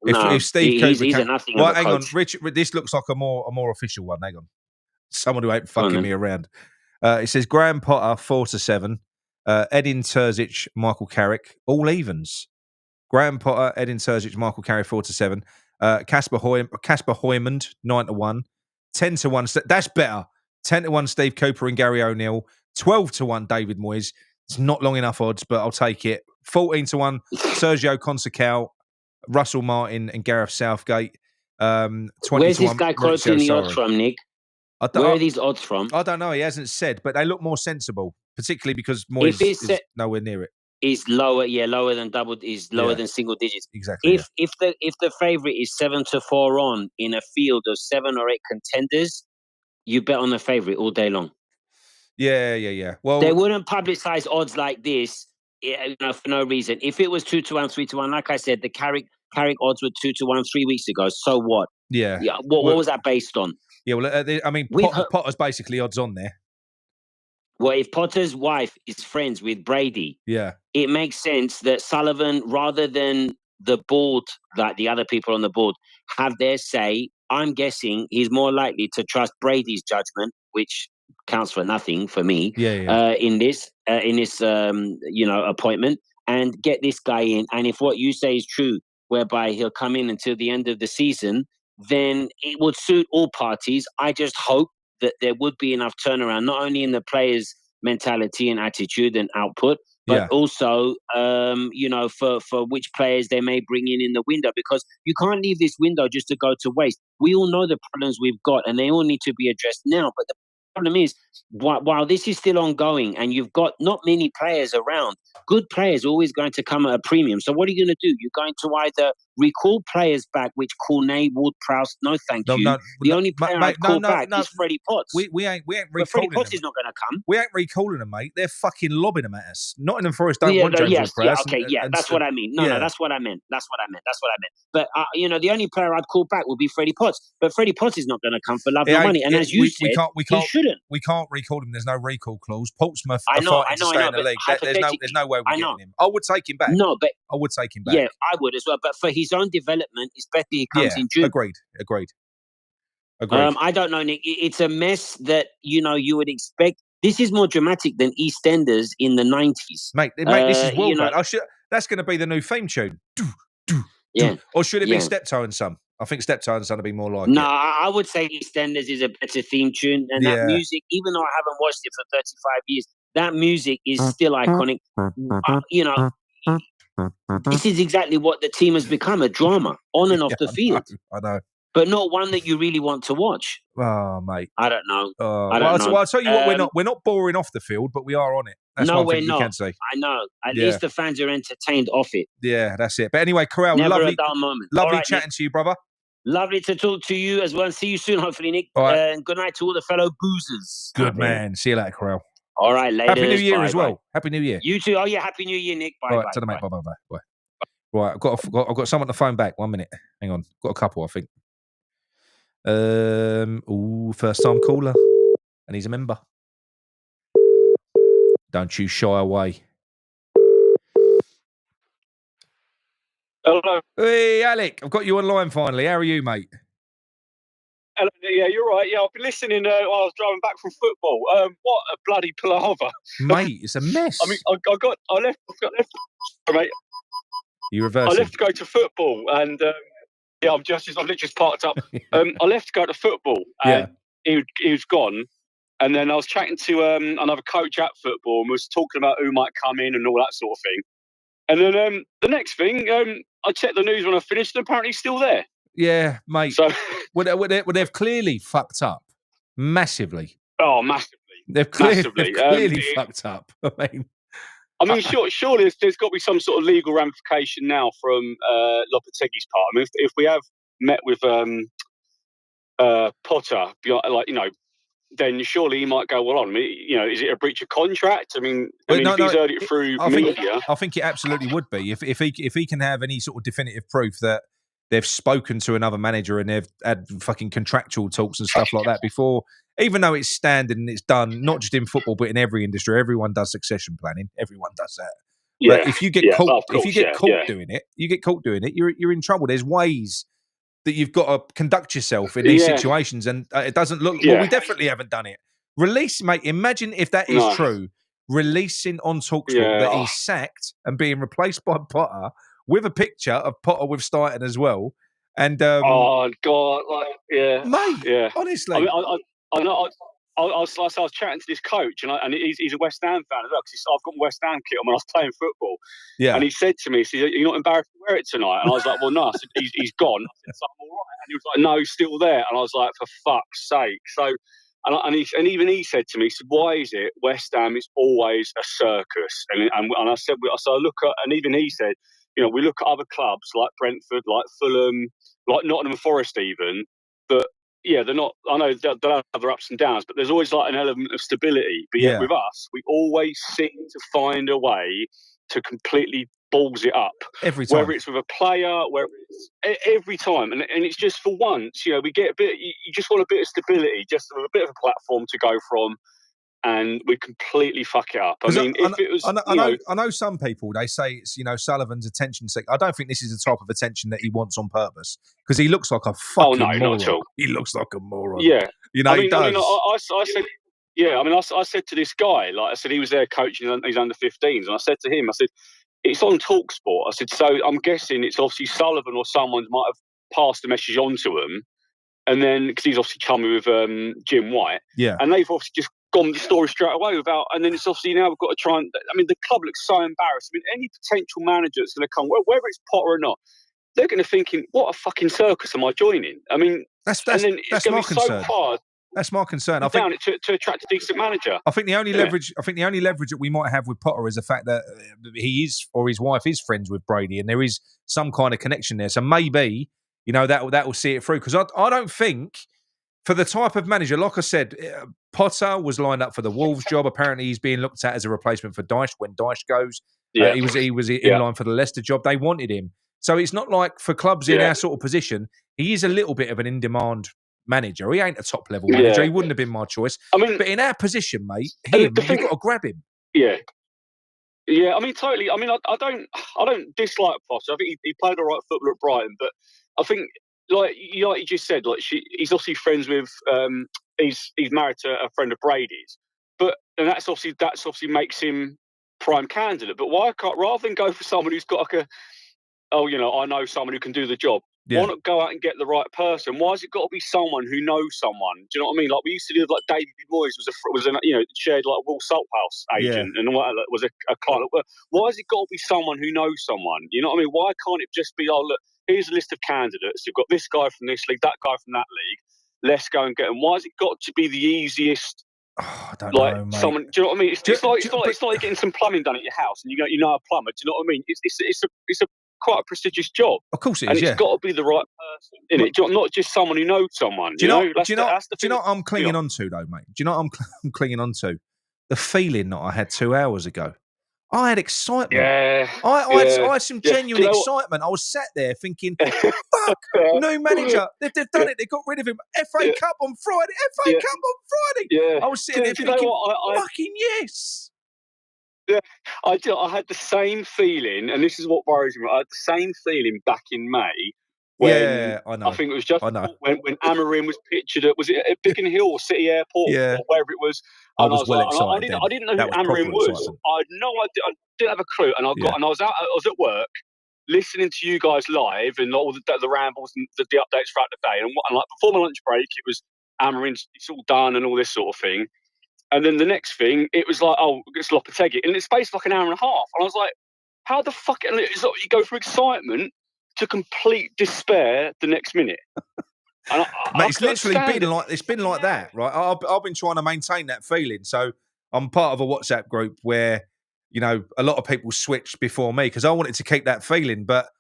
If Steve Cooper he's a nothing of a hang coach. on, Richard. This looks like a more official one. Hang on, someone who ain't fucking me around. It says Graham Potter 4-7, Edin Terzic, Michael Carrick, all evens. Graham Potter, Edin Terzic, Michael Carrick 4-7. Casper Hoymond 9-1, 10-1. That's better. 10-1 Steve Cooper and Gary O'Neill. 12-1 David Moyes. It's not long enough odds, but I'll take it. 14-1 Sergio Conceição, Russell Martin and Gareth Southgate. 20-1. Where's this guy quoting the odds from, Nick? Where are these odds from? I don't know. He hasn't said, but they look more sensible, particularly because Moyes is nowhere near it. Is lower, lower than double. Is lower than single digits. Exactly. If the favorite is 7-4 on in a field of 7 or 8 contenders, you bet on the favorite all day long. Yeah. Well, they wouldn't publicize odds like this, for no reason. If it was 2-1, 3-1, like I said, the Carrick Carrick odds were 2-1 3 weeks ago. So what? Yeah. What was that based on? Yeah, well, I mean, Potter's basically odds on there. Well, if Potter's wife is friends with Brady, it makes sense that Sullivan, rather than the board, like the other people on the board, have their say. I'm guessing he's more likely to trust Brady's judgment, which counts for nothing for me. In this appointment, and get this guy in. And if what you say is true, whereby he'll come in until the end of the season, then it would suit all parties. I just hope that there would be enough turnaround, not only in the players' mentality and attitude and output, but also, for which players they may bring in the window, because you can't leave this window just to go to waste. We all know the problems we've got, and they all need to be addressed now. But the problem is, while this is still ongoing and you've got not many players around, good players are always going to come at a premium. So what are you going to do? You're going to either recall players back, which Cornet, Ward-Prowse, no thank you. The only player I'd call back is Freddie Potts. We ain't recalling but Freddie Potts is not going to come. We ain't recalling them, mate. They're fucking lobbing them at us. Nottingham Forest don't want James Ward-Prowse. That's what I mean. No, that's what I meant. But, the only player I'd call back would be Freddie Potts. But Freddie Potts is not going to come for love or money. And as you said, he shouldn't. We can't recall him. There's no recall clause. Portsmouth are fighting to stay in the league. There's no way we're getting him. I would take him back. No, but I would take him back. Yeah, I would as well. But for his own development, it's better he comes in June. Agreed. I don't know, Nick. It's a mess that you would expect. This is more dramatic than EastEnders in the 90s. Mate, this is world bad. That's going to be the new theme tune. Or should it be Steptoe and Son? I think Steptoe and Son would be more like it. No, I would say EastEnders is a better theme tune. And that music, even though I haven't watched it for 35 years, that music is still iconic. This is exactly what the team has become, a drama on and off the field. I know. But not one that you really want to watch. Oh, mate. I don't know. I'll tell you what, we're not boring off the field, but we are on it. That's one thing you can say. I know. At least the fans are entertained off it. Yeah, that's it. But anyway, Corral, never a dull moment. Lovely chatting to you, brother. Lovely to talk to you as well. See you soon, hopefully, Nick. And good night to all the fellow boozers. Good man. See you later, Corral. All right, later. Happy New Year as well. Happy New Year. You too. Oh, yeah, Happy New Year, Nick. Bye, bye. To the mate. Bye. Right, I've got someone on the phone back. 1 minute. Hang on. Got a couple, I think. First time caller. And he's a member. Don't you shy away. Hello. Hey, Alec. I've got you online finally. How are you, mate? Hello. Yeah, you're right. Yeah, I've been listening while I was driving back from football. What a bloody palaver. Mate, it's a mess. I mean, I left, mate. You reversed. I left to go to football, and I've literally just parked up. I left to go to football, and he was gone. And then I was chatting to another coach at football, and was talking about who might come in and all that sort of thing. And then the next thing, I checked the news when I finished, and apparently he's still there. Yeah, mate. So they've clearly fucked up massively. Oh, massively. They've clearly fucked up. I mean, surely there's got to be some sort of legal ramification now from Lopetegui's part. I mean, if we have met with Potter, then surely he might go, well, is it a breach of contract? I mean, if he's heard it through media. I think it absolutely would be. If he can have any sort of definitive proof that they've spoken to another manager and they've had fucking contractual talks and stuff like that before, even though it's standard and it's done, not just in football, but in every industry, everyone does succession planning. Everyone does that. Yeah, but if you get caught, doing it, you're in trouble. There's ways that you've got to conduct yourself in these situations, and it doesn't look. Well, we definitely haven't done it. Mate. Imagine if that is true. Releasing on Talksport that he's sacked and being replaced by Potter with a picture of Potter with Steidten as well. And oh God, mate, honestly, I was chatting to this coach, and he's a West Ham fan as well, because I've got my West Ham kit on when I was playing football. Yeah. And he said to me, "You're not embarrassed to wear it tonight?" And I was like, "Well, no." I said, he's gone. I said, "So I'm all right." And he was like, "No, he's still there." And I was like, "For fuck's sake!" So, and even he said to me, he said, "Why is it West Ham is always a circus?" And I said, so I look at, and even he said, we look at other clubs like Brentford, like Fulham, like Nottingham Forest, even, but. Yeah, they're not. I know they'll have their ups and downs, but there's always like an element of stability. But yet with us, we always seem to find a way to completely balls it up every time. Whether it's with a player, whether it's every time, and it's just for once, we get a bit. You just want a bit of stability, just a bit of a platform to go from, and we completely fuck it up. I mean, if it was, I know some people, they say it's Sullivan's attention seeker. I don't think this is the type of attention that he wants on purpose, because he looks like a fucking moron. Not at all. He looks like a moron. Yeah, he does. I said. Yeah, I said to this guy, like I said, he was there coaching his under 15s, and I said to him, I said, it's on Talksport. I said, so I'm guessing it's obviously Sullivan or someone might have passed the message on to him, and then because he's obviously chummy with Jim White, and they've obviously just gone the story straight away without, and then it's obviously now we've got to try and. I mean, the club looks so embarrassed. I mean, any potential manager that's going to come, whether it's Potter or not, they're going to thinking, what a fucking circus am I joining? I mean, that's my concern. That's my concern. I think to attract a decent manager. I think the only leverage that we might have with Potter is the fact that he is, or his wife is, friends with Brady, and there is some kind of connection there. So maybe that will see it through. Because I don't think, for the type of manager, like I said, Potter was lined up for the Wolves job. Apparently, he's being looked at as a replacement for Dyche when Dyche goes. Yeah. He was in line for the Leicester job. They wanted him. So it's not like, for clubs in our sort of position, he is a little bit of an in-demand manager. He ain't a top-level manager. He wouldn't have been my choice. I mean, but in our position, mate, you've got to grab him. Yeah. I mean, totally. I mean, I don't dislike Potter. I think he played all right football at Brighton, but I think, like you just said, like he's obviously friends with. He's married to a friend of Brady's, and that's obviously makes him prime candidate. But why can't, rather than go for someone who's got like I know someone who can do the job. Why not go out and get the right person? Why has it got to be someone who knows someone? Do you know what I mean? Like we used to do, like David Moyes was shared like Will Salthouse agent and was a client. Why has it got to be someone who knows someone? You know what I mean? Why can't it just be, look, here's a list of candidates. You've got this guy from this league, that guy from that league. Let's go and get them. Why has it got to be the easiest? I don't know, mate. Someone. Do you know what I mean? It's like getting some plumbing done at your house, and you know a plumber. Do you know what I mean? It's a quite a prestigious job. Of course it is, and it's got to be the right person, innit? Not just someone who knows someone. Do you know what I'm clinging on to, though, mate? Do you know what I'm clinging on to? The feeling that I had 2 hours ago. I had excitement. Yeah. I had some genuine excitement. I was sat there thinking, fuck, new manager. They've done it. They got rid of him. FA Cup on Friday. FA Cup on Friday. Yeah. I was sitting there thinking, fucking yes. Yeah, I had the same feeling, and this is what worries me. I had the same feeling back in May when I know. I think it was just when Amorim was pictured at, was it at Biggin Hill or City Airport or wherever it was. I was well excited. I didn't know who Amorim was. Excitement. I had no idea. I didn't have a clue, and I was at work listening to you guys live and all the rambles and the updates throughout the day. And like before my lunch break, it was Amorim's, it's all done and all this sort of thing. And then the next thing, it was like, it's Lopetegui. And it's spaced like an hour and a half. And I was like, how the fuck? And it's like you go from excitement to complete despair the next minute. And mate, it's literally been like that, right? I've been trying to maintain that feeling. So I'm part of a WhatsApp group where, a lot of people switched before me because I wanted to keep that feeling. But,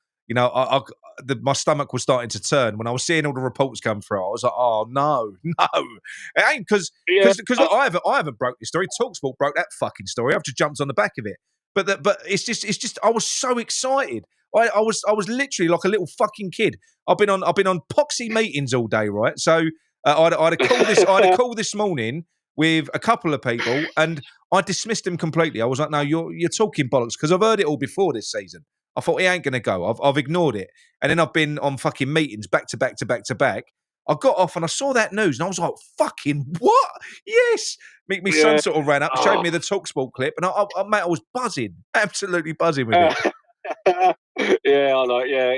my stomach was starting to turn when I was seeing all the reports come through. I was like, oh no, it ain't because I haven't broke this story. Talksport broke that fucking story. I've just jumped on the back of it. But it's just I was so excited. I was literally like a little fucking kid. I've been on poxy meetings all day, right? So I had a call this morning with a couple of people, and I dismissed them completely. I was like, no, you're talking bollocks, because I've heard it all before this season. I thought he ain't going to go. I've ignored it. And then I've been on fucking meetings back to back to back to back. I got off and I saw that news and I was like, fucking what? Yes. My son sort of ran up, showed me the Talksport clip, and I was buzzing, absolutely buzzing with it. Yeah, I know. Yeah,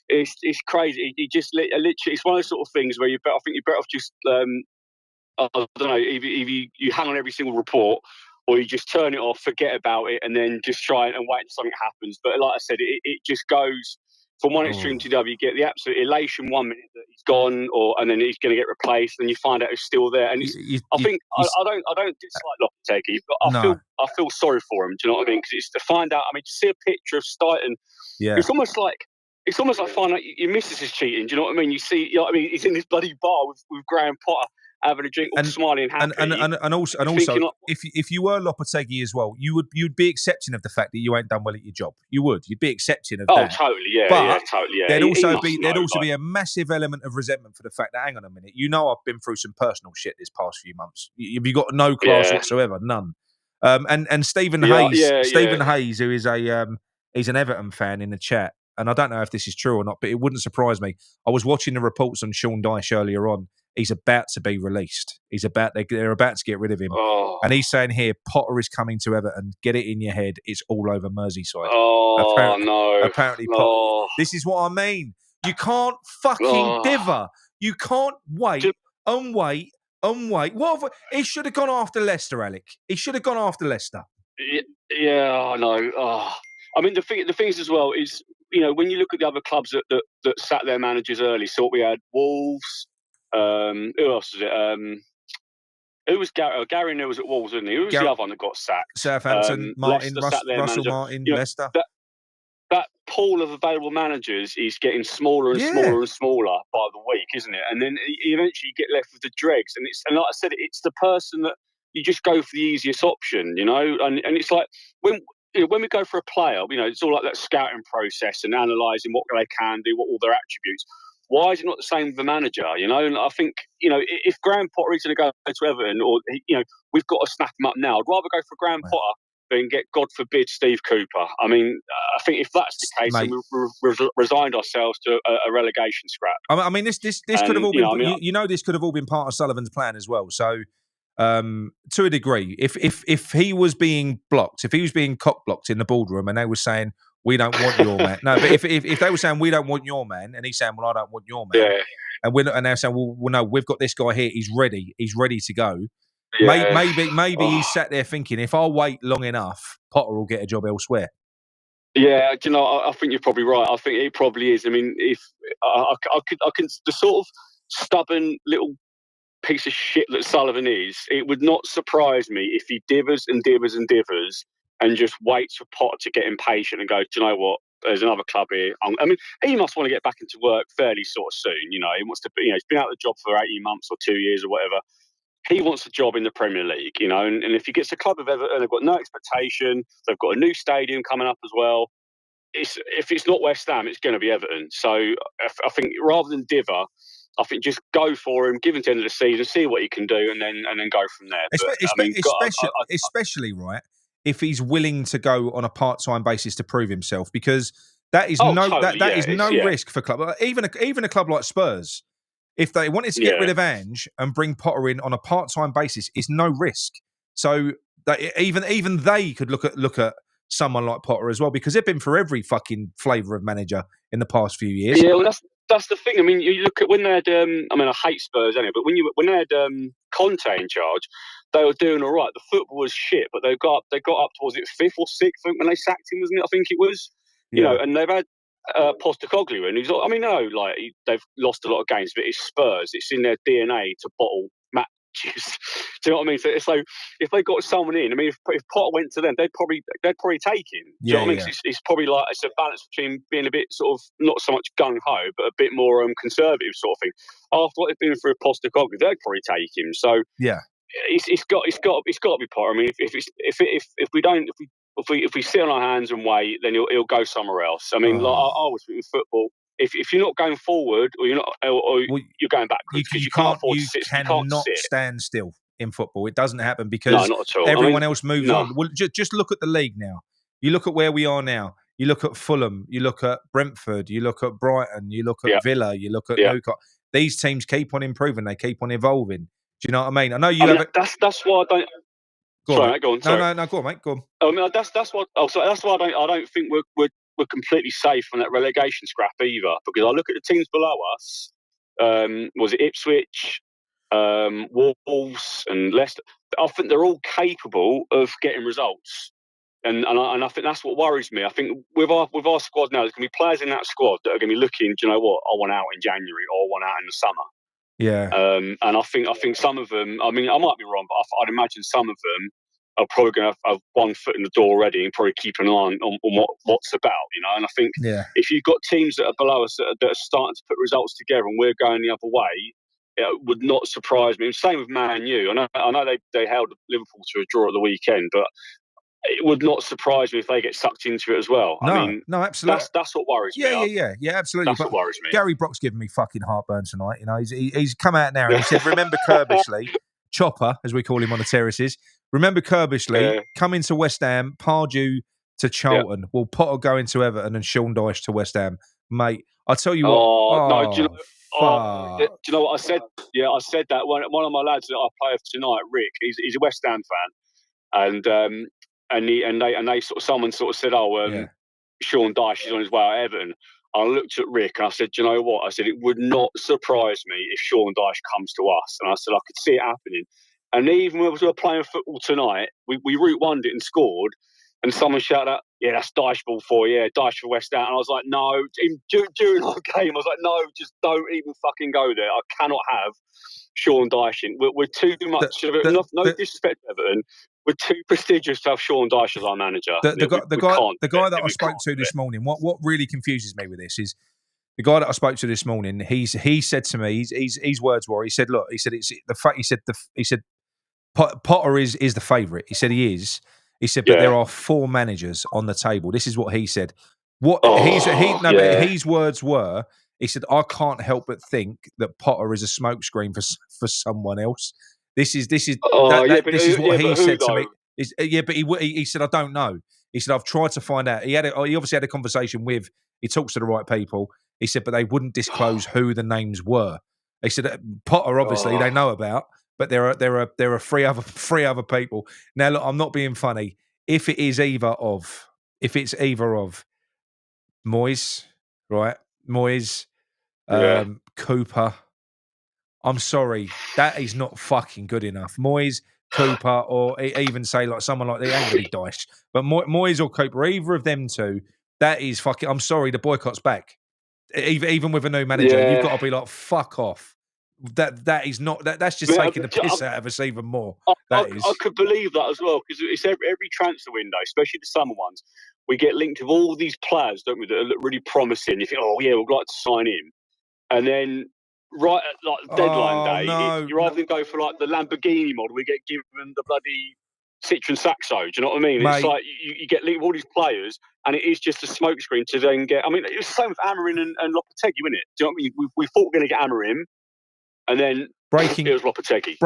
it's crazy. You just literally, it's one of those sort of things where I think you're better off just, I don't know, either you hang on every single report, or you just turn it off, forget about it, and then just try and wait until something happens. But like I said, it just goes from one extreme to the other. You get the absolute elation 1 minute that he's gone, and then he's going to get replaced, and you find out he's still there. And I don't dislike Lopetegui, but I feel sorry for him. Do you know what I mean? Because it's to find out. I mean, to see a picture of Steidten, it's almost like finding out your missus is cheating. Do you know what I mean? You see, he's in this bloody bar with Graham Potter. having a drink, all smiling, happy. And also, if you were Lopetegui as well, you'd be accepting of the fact that you ain't done well at your job. You would. You'd be accepting of that. Oh, totally, yeah, but totally, yeah. There'd also be a massive element of resentment for the fact that, hang on a minute, I've been through some personal shit this past few months. Have you got no class whatsoever? None. And Stephen Hayes, who is he's an Everton fan in the chat, and I don't know if this is true or not, but it wouldn't surprise me. I was watching the reports on Sean Dyche earlier on. He's about to be released. They're about to get rid of him. Oh. And he's saying here, Potter is coming to Everton. Get it in your head. It's all over Merseyside. Oh, no. Apparently, Potter. This is what I mean. You can't fucking dither. You can't wait and wait and wait. He should have gone after Leicester, Alec. He should have gone after Leicester. Yeah, I know. Oh. I mean, the thing is as well is, when you look at the other clubs that sat their managers early, so we had Wolves. Who else was it? Who was Gary? Gary Neal was at Wolves, wasn't he? Who was the other one that got sacked? Southampton, Russell Martin, Leicester. That pool of available managers is getting smaller and smaller and smaller by the week, isn't it? And then eventually you get left with the dregs. And like I said, it's the person that you just go for the easiest option, And it's like when we go for a player, it's all like that scouting process and analysing what they can do, what all their attributes. Why is it not the same with the manager? And I think, if Graham Potter is going to go to Everton, or we've got to snap him up now. I'd rather go for Graham Potter than get, God forbid, Steve Cooper. I mean, I think if that's the case, then we've resigned ourselves to a relegation scrap. I mean, this could have all been. This could have all been part of Sullivan's plan as well. So, to a degree, if he was being blocked, if he was being cock blocked in the boardroom, and they were saying, we don't want your man. No, but if they were saying, we don't want your man, and he's saying, well, I don't want your man. Yeah. And they're saying, well, no, we've got this guy here. He's ready to go. Yeah. Maybe he's sat there thinking, if I wait long enough, Potter will get a job elsewhere. Yeah, I think you're probably right. I think it probably is. I mean, if I can, the sort of stubborn little piece of shit that Sullivan is, it would not surprise me if he divers and divers and divers and just waits for Potter to get impatient and go, do you know what? There's another club here. I mean, he must want to get back into work fairly sort of soon. He wants to be, he's been out of the job for 18 months or 2 years or whatever. He wants a job in the Premier League, and if he gets a club of Everton, they've got no expectation. They've got a new stadium coming up as well. If it's not West Ham, it's going to be Everton. So I think rather than diver, I think just go for him, give him to the end of the season, see what he can do, and then go from there. Especially right, if he's willing to go on a part-time basis to prove himself, because that is no risk for club. Even a club like Spurs, if they wanted to get rid of Ange and bring Potter in on a part-time basis, it's no risk. So that even they could look at someone like Potter as well, because they've been for every fucking flavour of manager in the past few years. Yeah, well, that's the thing. I mean, you look at when they had. I hate Spurs anyway, but when they had Conte in charge, they were doing all right. The football was shit, but they got up towards fifth or sixth when they sacked him, wasn't it? I think it was. And they've had Postecoglou, and they've lost a lot of games, but it's Spurs. It's in their DNA to bottle matches. Do you know what I mean? So if they got someone in, I mean, if Potter went to them, they'd probably take him. Do you know what I mean? It's probably like it's a balance between being a bit sort of not so much gung ho, but a bit more conservative sort of thing. After what they've been through with Postecoglou, they'd probably take him. So yeah, it's got to be Potter. I mean, if we sit on our hands and wait, then he'll go somewhere else. I mean, I always think with football, if you're not going forward or you're not, or you're going backwards, because you can't afford to sit. You cannot stand still in football. It doesn't happen because not at all. Everyone else moves on. Well, just look at the league now. You look at where we are now. You look at Fulham. You look at Brentford. You look at Brighton. You look at Villa. You look at Newcastle. These teams keep on improving. They keep on evolving. Do you know what I mean? I know you have. That's why I don't. Go on, mate. Go on. Sorry. No, go on, mate. Go on. I mean, that's why. That's why I don't think we're completely safe from that relegation scrap either. Because I look at the teams below us. Was it Ipswich, Wolves, and Leicester? I think they're all capable of getting results, and I think that's what worries me. I think with our squad now, there's going to be players in that squad that are going to be looking. Do you know what? I want out in January, or I want out in the summer. Yeah. And I think some of them. I mean, I might be wrong, but I'd imagine some of them are probably going to have one foot in the door already and probably keep an eye on what's about, And I think if you've got teams that are below us that are starting to put results together and we're going the other way, it would not surprise me. Same with Man U. I know they held Liverpool to a draw at the weekend, but it would not surprise me if they get sucked into it as well. No, absolutely. That's what worries me. Yeah, absolutely. That's what worries me. Gary Brock's giving me fucking heartburn tonight. You know, he's come out now and he said, "Remember Kirbishley, Chopper, as we call him on the terraces. Remember Kirbishley, come into West Ham, Pardew to Charlton. Will Potter go into Everton and Sean Dyche to West Ham, mate? I tell you what. No, do you know what I said? Yeah, I said that one of my lads that I play with tonight, Rick. He's a West Ham fan, and they sort of someone sort of said, Sean Dyche is on his way out of Everton. I looked at Rick and I said, do you know what? I said, it would not surprise me if Sean Dyche comes to us. And I said, I could see it happening. And even when we were playing football tonight, we route one-ed it and scored. And someone shouted out, yeah, that's Dyche ball for, Dyche for West Ham. And I was like, no, during our game, I was like, no, just don't even fucking go there. I cannot have Sean Dyche in. We're too much of it. No disrespect to Everton. We're too prestigious to have Sean Dyche as our manager. The guy that I spoke to this morning, what really confuses me with this is the guy that I spoke to this morning. He said to me, his words were, he said, look, he said it's the fact. He said Potter is the favourite. He said he is. He said, but there are 4 managers on the table. This is what he said. But his words were, he said, I can't help but think that Potter is a smokescreen for someone else. This is what he said to me. But he said, I don't know. He said, I've tried to find out. He obviously had a conversation with. He talks to the right people. He said, but they wouldn't disclose who the names were. He said, Potter obviously they know about. But there are 3 other people. Now look, I'm not being funny. If it's either of Moyes, right? Moyes, Cooper. I'm sorry, that is not fucking good enough. Moyes, Cooper, or even say like someone like the Angry Dyche, but Moyes or Cooper, either of them two, that is fucking. I'm sorry, the boycott's back. Even with a new manager, you've got to be like, fuck off. That is not that's just taking the piss out of us even more. I could believe that as well, because it's every transfer window, especially the summer ones, we get linked with all these players, don't we, that look really promising. You think, we'd like to sign him, and then right at like deadline day, you rather than go for like the Lamborghini model, we get given the bloody Citroen Saxo. Do you know what I mean? Mate. It's like you get linked with all these players, and it is just a smokescreen to then get. I mean, it was the same with Amorim and Lopetegui, wasn't it? Do you know what I mean? We thought we were going to get Amorim. And then it was Lopetegui.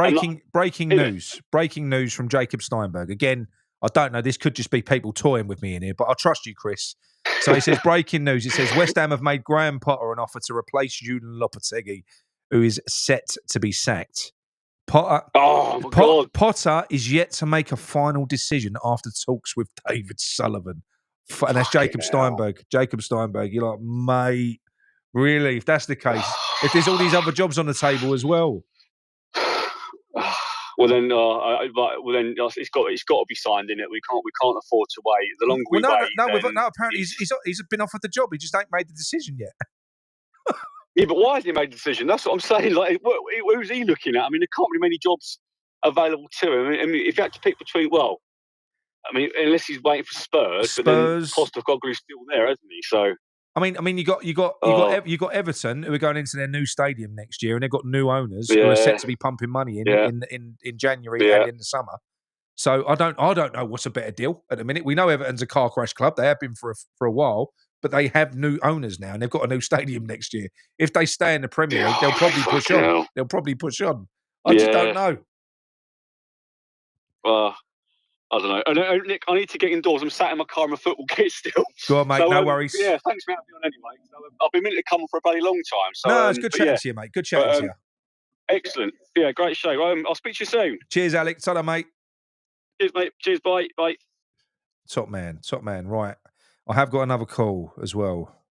Breaking news from Jacob Steinberg. Again, I don't know. This could just be people toying with me in here, but I trust you, Chris. So he says, breaking news. It says West Ham have made Graham Potter an offer to replace Julian Lopetegui, who is set to be sacked. Potter is yet to make a final decision after talks with David Sullivan. And that's Jacob Steinberg. Jacob Steinberg. You're like, mate. Really, if that's the case, if there's all these other jobs on the table as well, then it's got to be signed, innit? We can't afford to wait. The longer we wait, apparently he's been offered the job. He just ain't made the decision yet. Yeah, but why hasn't he made the decision? That's what I'm saying. Like, who's he looking at? I mean, there can't be many jobs available to him. I mean, if you had to pick between, unless he's waiting for Spurs. But then Postecoglou's still there, isn't he? So. I mean, you got Everton, who are going into their new stadium next year, and they've got new owners who are set to be pumping money in January and in the summer. So I don't know what's a better deal at the minute. We know Everton's a car crash club; they have been for a while, but they have new owners now, and they've got a new stadium next year. If they stay in the Premier League, they'll probably push on. They'll probably push on. I just don't know. I don't know. Nick, I need to get indoors. I'm sat in my car in my football kit still. Go on, mate. No worries. Yeah, thanks for having me on anyway. I've been meaning to come on for a bloody long time. So, it's good chatting to you, mate. Good chatting to you. Excellent. Yeah, great show. I'll speak to you soon. Cheers, Alex. Ta-da, mate. Cheers, mate. Cheers. Bye. Bye. Top man. Right. I have got another call as well.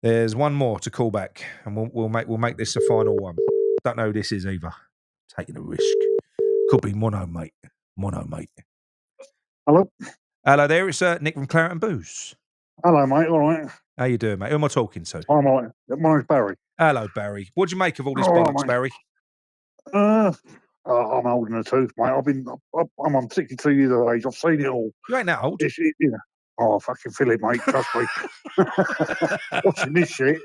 There's one more to call back, and we'll make this the final one. Don't know who this is either. Taking a risk. Could be Mono, mate. Hello there, it's Nick from Claret and Booze. Hello, mate, all right. How you doing, mate? Who am I talking to? I'm all right. My name's Barry. Hello, Barry. What do you make of all this bollocks, Barry? I'm old in the tooth, mate. I'm on 62 years of age. I've seen it all. You ain't that old. I fucking feel it, mate. Trust me. Watching this shit.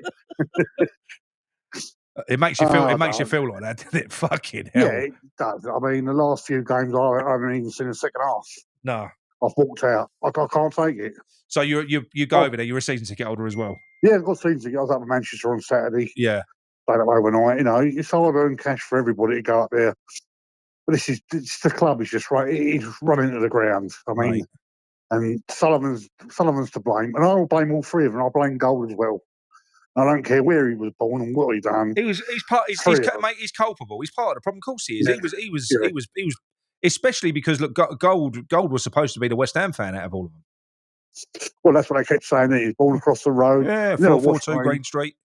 It makes you feel. It makes you feel like that, doesn't it? Fucking hell. Yeah, it does. I mean, the last few games, I haven't even seen the second half. No, I've walked out. I can't take it. So you go over there. You're a season ticket holder as well. Yeah, I've got season ticket. I was up in Manchester on Saturday. Yeah. Stayed up overnight. You know, it's hard earned cash for everybody to go up there. But it's the club is just right. It's running to the ground. I mean, and Sullivan's to blame, and I'll blame all three of them. I'll blame Gold as well. I don't care where he was born and what he done. He's culpable. He's part of the problem. Of course he is. Yeah. He was especially because look, Gold was supposed to be the West Ham fan out of all of them. Well, that's what they kept saying. He's born across the road. Yeah, 442 Green Street.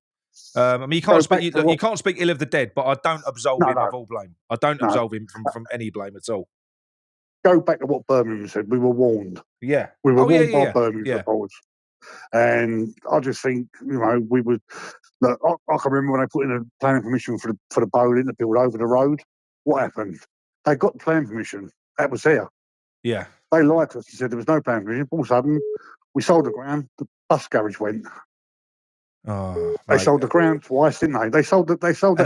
I mean, you can't speak ill of the dead, but I don't absolve him of all blame. I don't absolve him from any blame at all. Go back to what Birmingham said. We were warned. Yeah, we were warned by Birmingham supporters. And I just think, you know, we would. Look, I can remember when they put in a planning permission for the bowling to build over the road. What happened? They got planning permission. That was there. Yeah. They lied to us and said there was no planning permission. All of a sudden, we sold the ground. The bus garage went. Oh, they sold the ground twice, didn't they? They sold that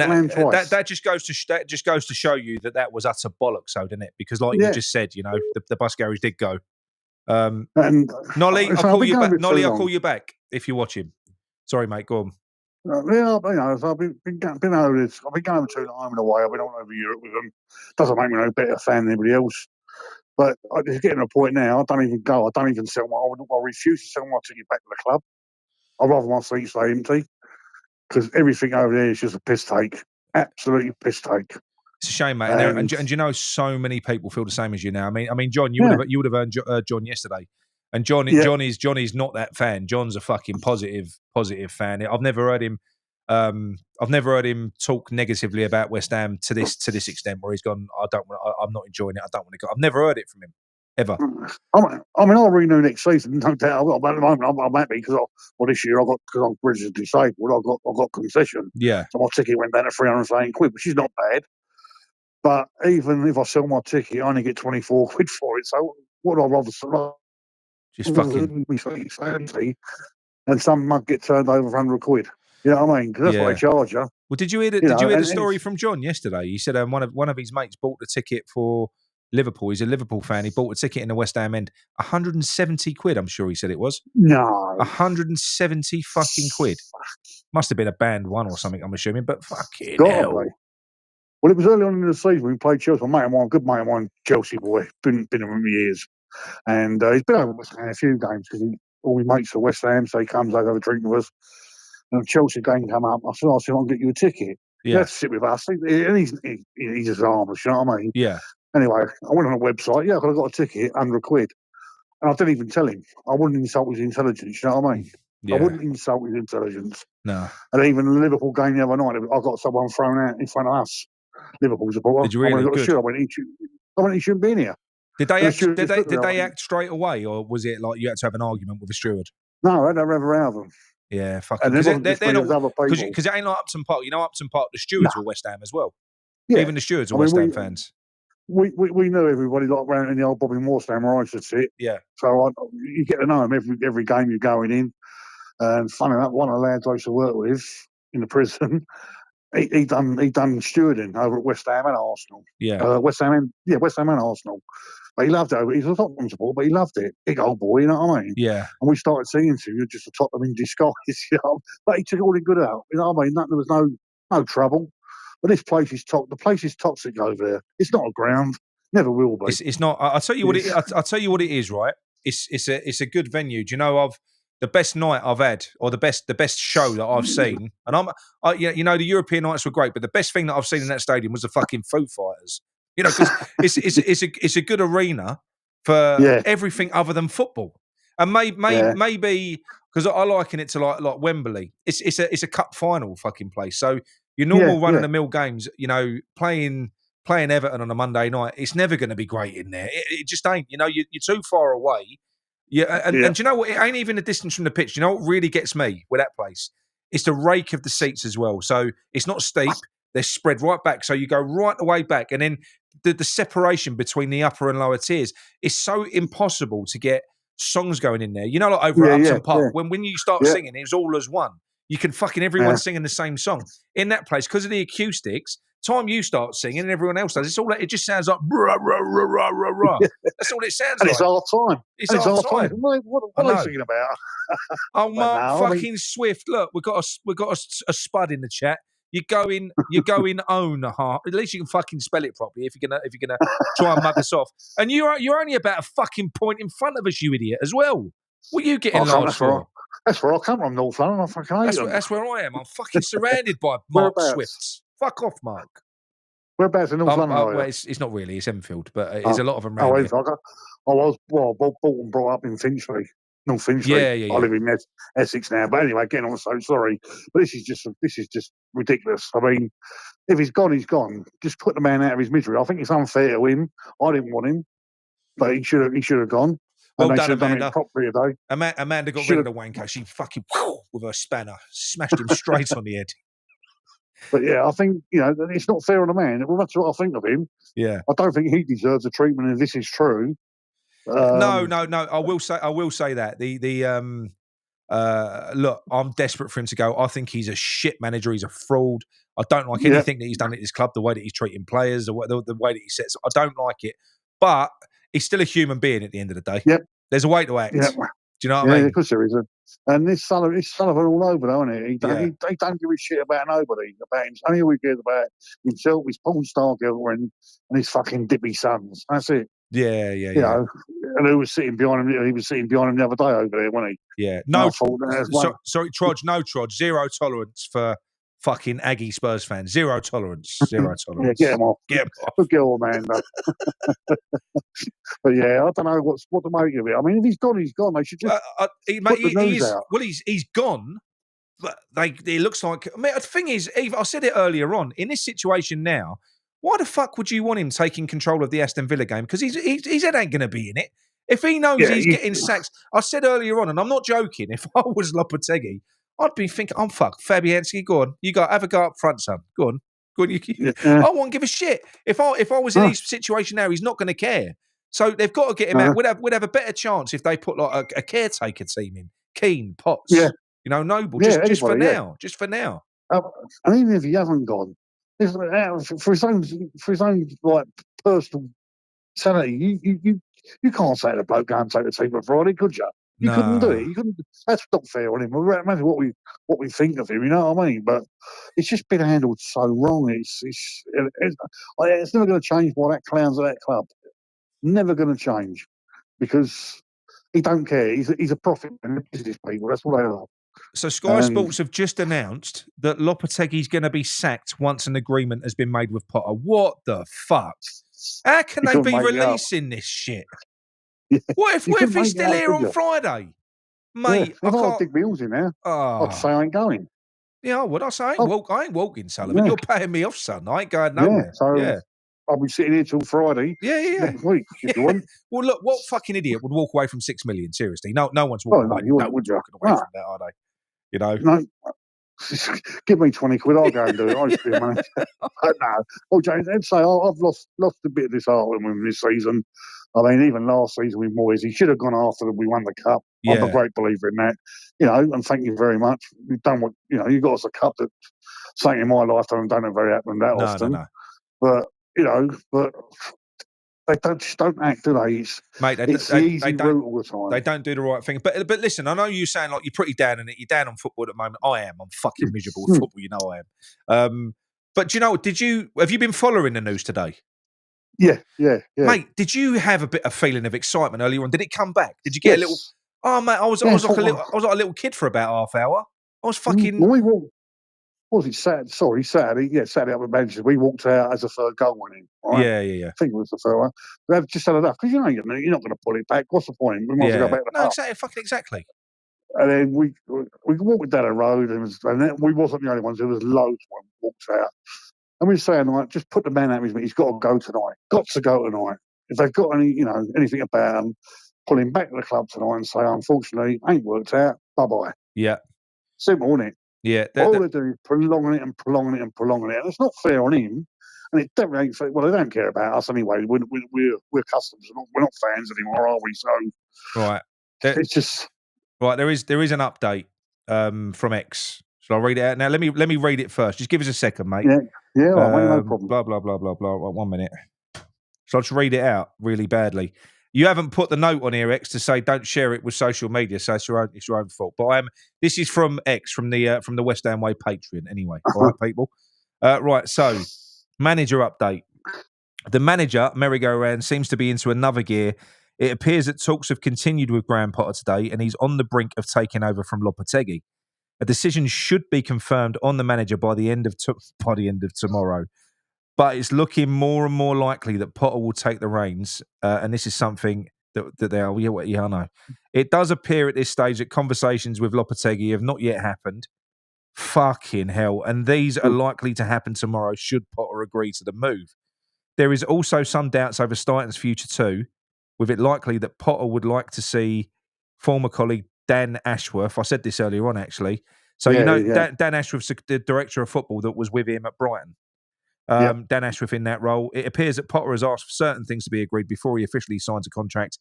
land twice. That just goes to show you that was utter bollocks, so didn't it? Because like you just said, you know, the bus garage did go. And Nolly, I'll call you back. Nolly, I'll call you back if you watch him. Sorry, mate. Go on. Yeah, you know, so I've been over this. I've been going over too long away. I've been all over Europe with them. Doesn't make me no better fan than anybody else. But it's getting to a point now. I don't even go. I don't even sell my. I refuse to sell my ticket back to the club. I'd rather my seats stay empty because everything over there is just a piss take. Absolutely piss take. It's a shame, mate. And you know, so many people feel the same as you now. I mean, John, you would have heard John yesterday, and John is not that fan. John's a fucking positive fan. I've never heard him talk negatively about West Ham to this extent where he's gone. I'm not enjoying it. I don't want to go. I've never heard it from him ever. I mean, I'll renew next season. No doubt. At the moment, I'm happy because this year because I'm registered disabled. I got concession. Yeah. So my ticket went down to £380, which is not bad. But even if I sell my ticket, I only get 24 quid for it. So what I'd rather just fucking and some mug get turned over for 100 quid. You know what I mean? Because that's what they charge you. Well, did you hear the story from John yesterday? He said one of his mates bought the ticket for Liverpool. He's a Liverpool fan. He bought a ticket in the West Ham end. 170 quid, I'm sure he said it was. No. 170 fucking quid. Must have been a band one or something, I'm assuming, but fucking hell. Well, it was early on in the season when we played Chelsea. My mate of mine, good mate of mine, Chelsea boy, been with him for years. And he's been over West Ham a few games because all his mates are West Ham, so he comes over, have a drink with us. And the Chelsea game come up. I said, I'll get you a ticket. Yeah. Let's sit with us. And he's just harmless, you know what I mean? Yeah. Anyway, I went on a website. Yeah, I got a ticket, 100 quid. And I didn't even tell him. I wouldn't insult his intelligence, you know what I mean? Yeah. I wouldn't insult his intelligence. No. And even the Liverpool game the other night, I got someone thrown out in front of us. Liverpool supporter. Did you really? I went, he shouldn't be in here. Did they act straight away, or was it like you had to have an argument with a steward? No, they don't have a row of them. Yeah, fucking. Because they're not. Because it ain't like Upton Park. You know, Upton Park, the stewards were West Ham as well. Yeah. Even the stewards are West Ham fans. We knew everybody like around in the old Bobby Moore stand where I should sit. Yeah. So you get to know them every game you're going in. And funny enough, one of the lads I used to work with in the prison. He done stewarding over at West Ham and Arsenal. Yeah. West Ham and Arsenal. But he loved it. He's a Tottenham supporter, but he loved it. Big old boy, you know what I mean? Yeah. And we started singing to him just to Tottenham in disguise, you know. But he took all the good out, you know what I mean? There was no trouble. But this place is the place is toxic over there. It's not a ground. Never will be. It's not. I'll tell you what it. I'll tell you what it is. Right. It's a good venue. Do you know the best night I've had, or the best show that I've seen? And you know, the European nights were great, but the best thing that I've seen in that stadium was the fucking Foo Fighters. You know, because it's a good arena for everything other than football. And maybe because I liken it to like Wembley. It's a cup final fucking place. So your normal run of the mill games, you know, playing Everton on a Monday night, it's never going to be great in there. It just ain't. You know, you're too far away. And do you know what? It ain't even the distance from the pitch. Do you know what really gets me with that place? It's the rake of the seats as well. So it's not steep. They're spread right back. So you go right the way back. And then the separation between the upper and lower tiers is so impossible to get songs going in there. You know, like over at Upton Park, when you start singing, it's all as one. you can fucking everyone singing the same song. In that place, because of the acoustics, time you start singing and everyone else does, it just sounds like rah, rah, rah, rah, rah, rah. That's all it sounds and like. It's half time. It's half time. What are they singing about? Oh, Mark Swift! Look, we've got a spud in the chat. You're going own half. At least you can fucking spell it properly. If you're gonna try and mug us off, and you're only about a fucking point in front of us, you idiot, as well. What are you getting large for? That's where I come from, North London. I fucking hate them. That's where I am. I'm fucking surrounded by Mark Swifts. Fuck off, Mark. Whereabouts in North London? Well, it's not really. It's Enfield, but there's a lot of them around here. I was bought and brought up in Finchley. North Finchley. Yeah. I live in Essex now. But anyway, getting on, so sorry. But this is just ridiculous. I mean, if he's gone, he's gone. Just put the man out of his misery. I think it's unfair to him. I didn't want him, but he should have gone. Well and done, they should have Amanda. done it properly today. Amanda got rid of the wanker. She fucking with her spanner smashed him straight on the head. But yeah, I think it's not fair on the man. Well, that's what I think of him. Yeah, I don't think he deserves the treatment if this is true. No. I will say that look, I'm desperate for him to go. I think he's a shit manager. He's a fraud. I don't like anything that he's done at his club. The way that he's treating players, the way that he sets. I don't like it. But he's still a human being at the end of the day. Yep. There's a way to act. Yep. Do you know what I mean? Yeah, of course there is. And this Sullivan all over, though, isn't it? He don't give a shit about nobody. About him. Only he cares about himself, his porn star girlfriend, and his fucking dippy sons. That's it. Yeah. You know, and who was sitting behind him? He was sitting behind him the other day over there, wasn't he? Yeah. No. Sorry, Trodge. No, Trodge. Zero tolerance for fucking Aggie Spurs fans. Zero tolerance. Zero tolerance. Yeah, get him off. Good girl, man. But yeah, I don't know what to make of it. I mean, if he's gone, he's gone. They should just put the news out. Well, he's gone. But it looks like. I mean, the thing is, Eve, I said it earlier on. In this situation now, why the fuck would you want him taking control of the Aston Villa game? Because his head ain't going to be in it. If he knows he's getting sacked, I said earlier on, and I'm not joking. If I was Lopetegui, I'd be thinking, "I'm fucked, Fabianski. Go on, have a go up front, son. Go on." I won't give a shit. If I was in his situation now, he's not going to care. So they've got to get him out. We'd have a better chance if they put like a caretaker team in. Keane, Potts, Noble. Just for now. Just for now. And even if he hasn't gone, for his own like personal sanity, you can't say the bloke go and take the team on Friday, could you? You couldn't do it. You couldn't. That's not fair on him. Imagine what we think of him. You know what I mean? But it's just been handled so wrong. It's never going to change why that clown's at that club. Never going to change because he don't care. He's a profit and business people. That's what they are. So Sky Sports have just announced that Lopetegui's going to be sacked once an agreement has been made with Potter. What the fuck? How can they be releasing this shit? Yeah. What if he's still here on Friday? Mate, if I dig Mills in there, I'd say I ain't going. Yeah, I would. I say I ain't walking, Sullivan. You're paying me off, son. I ain't going nowhere. I'll be sitting here till Friday. Next week, if you want. Well, look, what fucking idiot would walk away from 6 million? Seriously, no one's walking away. No one's walking away from that, are they? You know. No. Give me 20 quid. I'll go and do it. I used to be a manager. No. Well, James, I'd say I've lost a bit of this heart with him this season. I mean, even last season with Moyes, he should have gone after we won the cup. Yeah. I'm a great believer in that. And thank you very much. You've done what you got us a cup that something in my lifetime don't very happen that often. No. But they don't act, do they? It's the easy route all the time. They don't do the right thing. But listen, I know you sound like you're pretty down in it. You're down on football at the moment. I am. I'm fucking miserable with football. You know I am. But do you know? Have you been following the news today? Yeah. Mate, did you have a bit of feeling of excitement earlier on? Did it come back? Did you get a little? Oh, mate, I was like a little kid for about half hour. I was fucking. Was it Saturday? Sorry, Saturday. Yeah, Saturday up at Manchester. We walked out as a third goal went in. Right? Yeah. I think it was the third one. We have just had enough because you're not going to pull it back. What's the point? We might as well go back to the pub. Exactly. And then we walked down the road, and then we wasn't the only ones. There was loads when we walked out. And we were saying, like, just put the man out of his meat. He's got to go tonight. Got to go tonight. If they've got anything about him, pull him back to the club tonight and say, unfortunately, ain't worked out. Bye-bye. Yeah. Simple, isn't it? Yeah. All they're doing is prolonging it. And it's not fair on him. And it definitely ain't fair. Well, they don't care about us anyway. We're customers. We're not fans anymore, are we? So right. it's just right. There is an update from X. Shall I read it out now? Let me read it first. Just give us a second, mate. Yeah, all right, mate, no problem. Blah blah blah blah blah. Right, 1 minute. So I'll just read it out really badly. You haven't put the note on here, X, to say don't share it with social media, so it's your own fault. But this is from X, from the West Ham Way Patreon. Anyway, all right, people. Right, so manager update. The manager, merry-go-round, seems to be into another gear. It appears that talks have continued with Graham Potter today, and he's on the brink of taking over from Lopetegui. A decision should be confirmed on the manager by the end of tomorrow. But it's looking more and more likely that Potter will take the reins, and this is something that they are. Yeah, I know. It does appear at this stage that conversations with Lopetegui have not yet happened. Fucking hell. And these are likely to happen tomorrow should Potter agree to the move. There is also some doubts over Steidten's future too, with it likely that Potter would like to see former colleague Dan Ashworth. I said this earlier on, actually. So, Dan Ashworth's the director of football that was with him at Brighton. Dan Ashworth in that role. It appears that Potter has asked for certain things to be agreed before he officially signs a contract.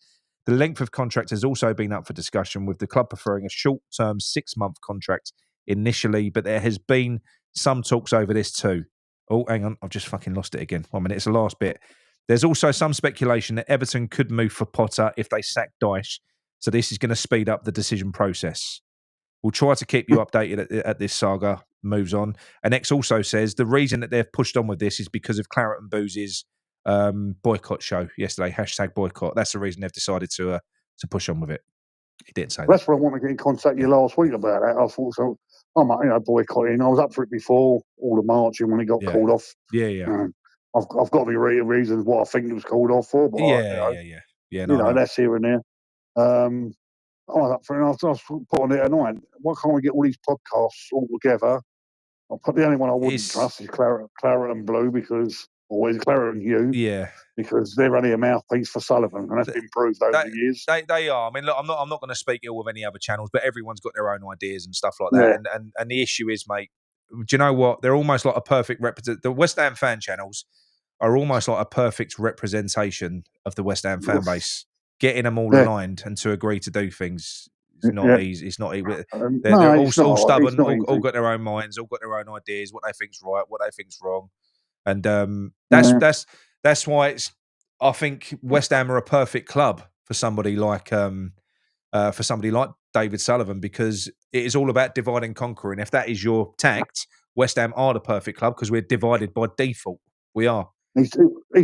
The length of contract has also been up for discussion, with the club preferring a short-term 6-month contract initially, but there has been some talks over this too. Oh, hang on. I've just fucking lost it again. 1 minute. It's the last bit. There's also some speculation that Everton could move for Potter if they sack Dyche. So this is going to speed up the decision process. We'll try to keep you updated at this saga moves on. And X also says the reason that they've pushed on with this is because of Claret and Booz's boycott show yesterday, #boycott. That's the reason they've decided to push on with it. He didn't say That's what I want to get in contact with you last week about that. I thought so. I'm boycotting. I was up for it before all the marching when it got called off. Yeah. I've got to be reasons what I think it was called off for. But No. That's here and there. I was up for it. I was put on it tonight. Why can't we get all these podcasts all together? The only one I wouldn't trust is Claret and Blue, because always Claret and Hugh. Yeah. Because they're only a mouthpiece for Sullivan, and that's been proved over the years. They are. I mean, look, I'm not going to speak ill of any other channels, but everyone's got their own ideas and stuff like that. Yeah. And the issue is, mate, do you know what? They're almost like a perfect the West Ham fan channels are almost like a perfect representation of the West Ham fan base. Getting them all aligned and to agree to do things is not easy. It's not easy. They're all stubborn, all got their own minds, all got their own ideas, what they think's right, what they think's wrong. And that's why I think West Ham are a perfect club for somebody like David Sullivan, because it is all about divide and conquer. And if that is your tact, West Ham are the perfect club because we're divided by default. We are. He's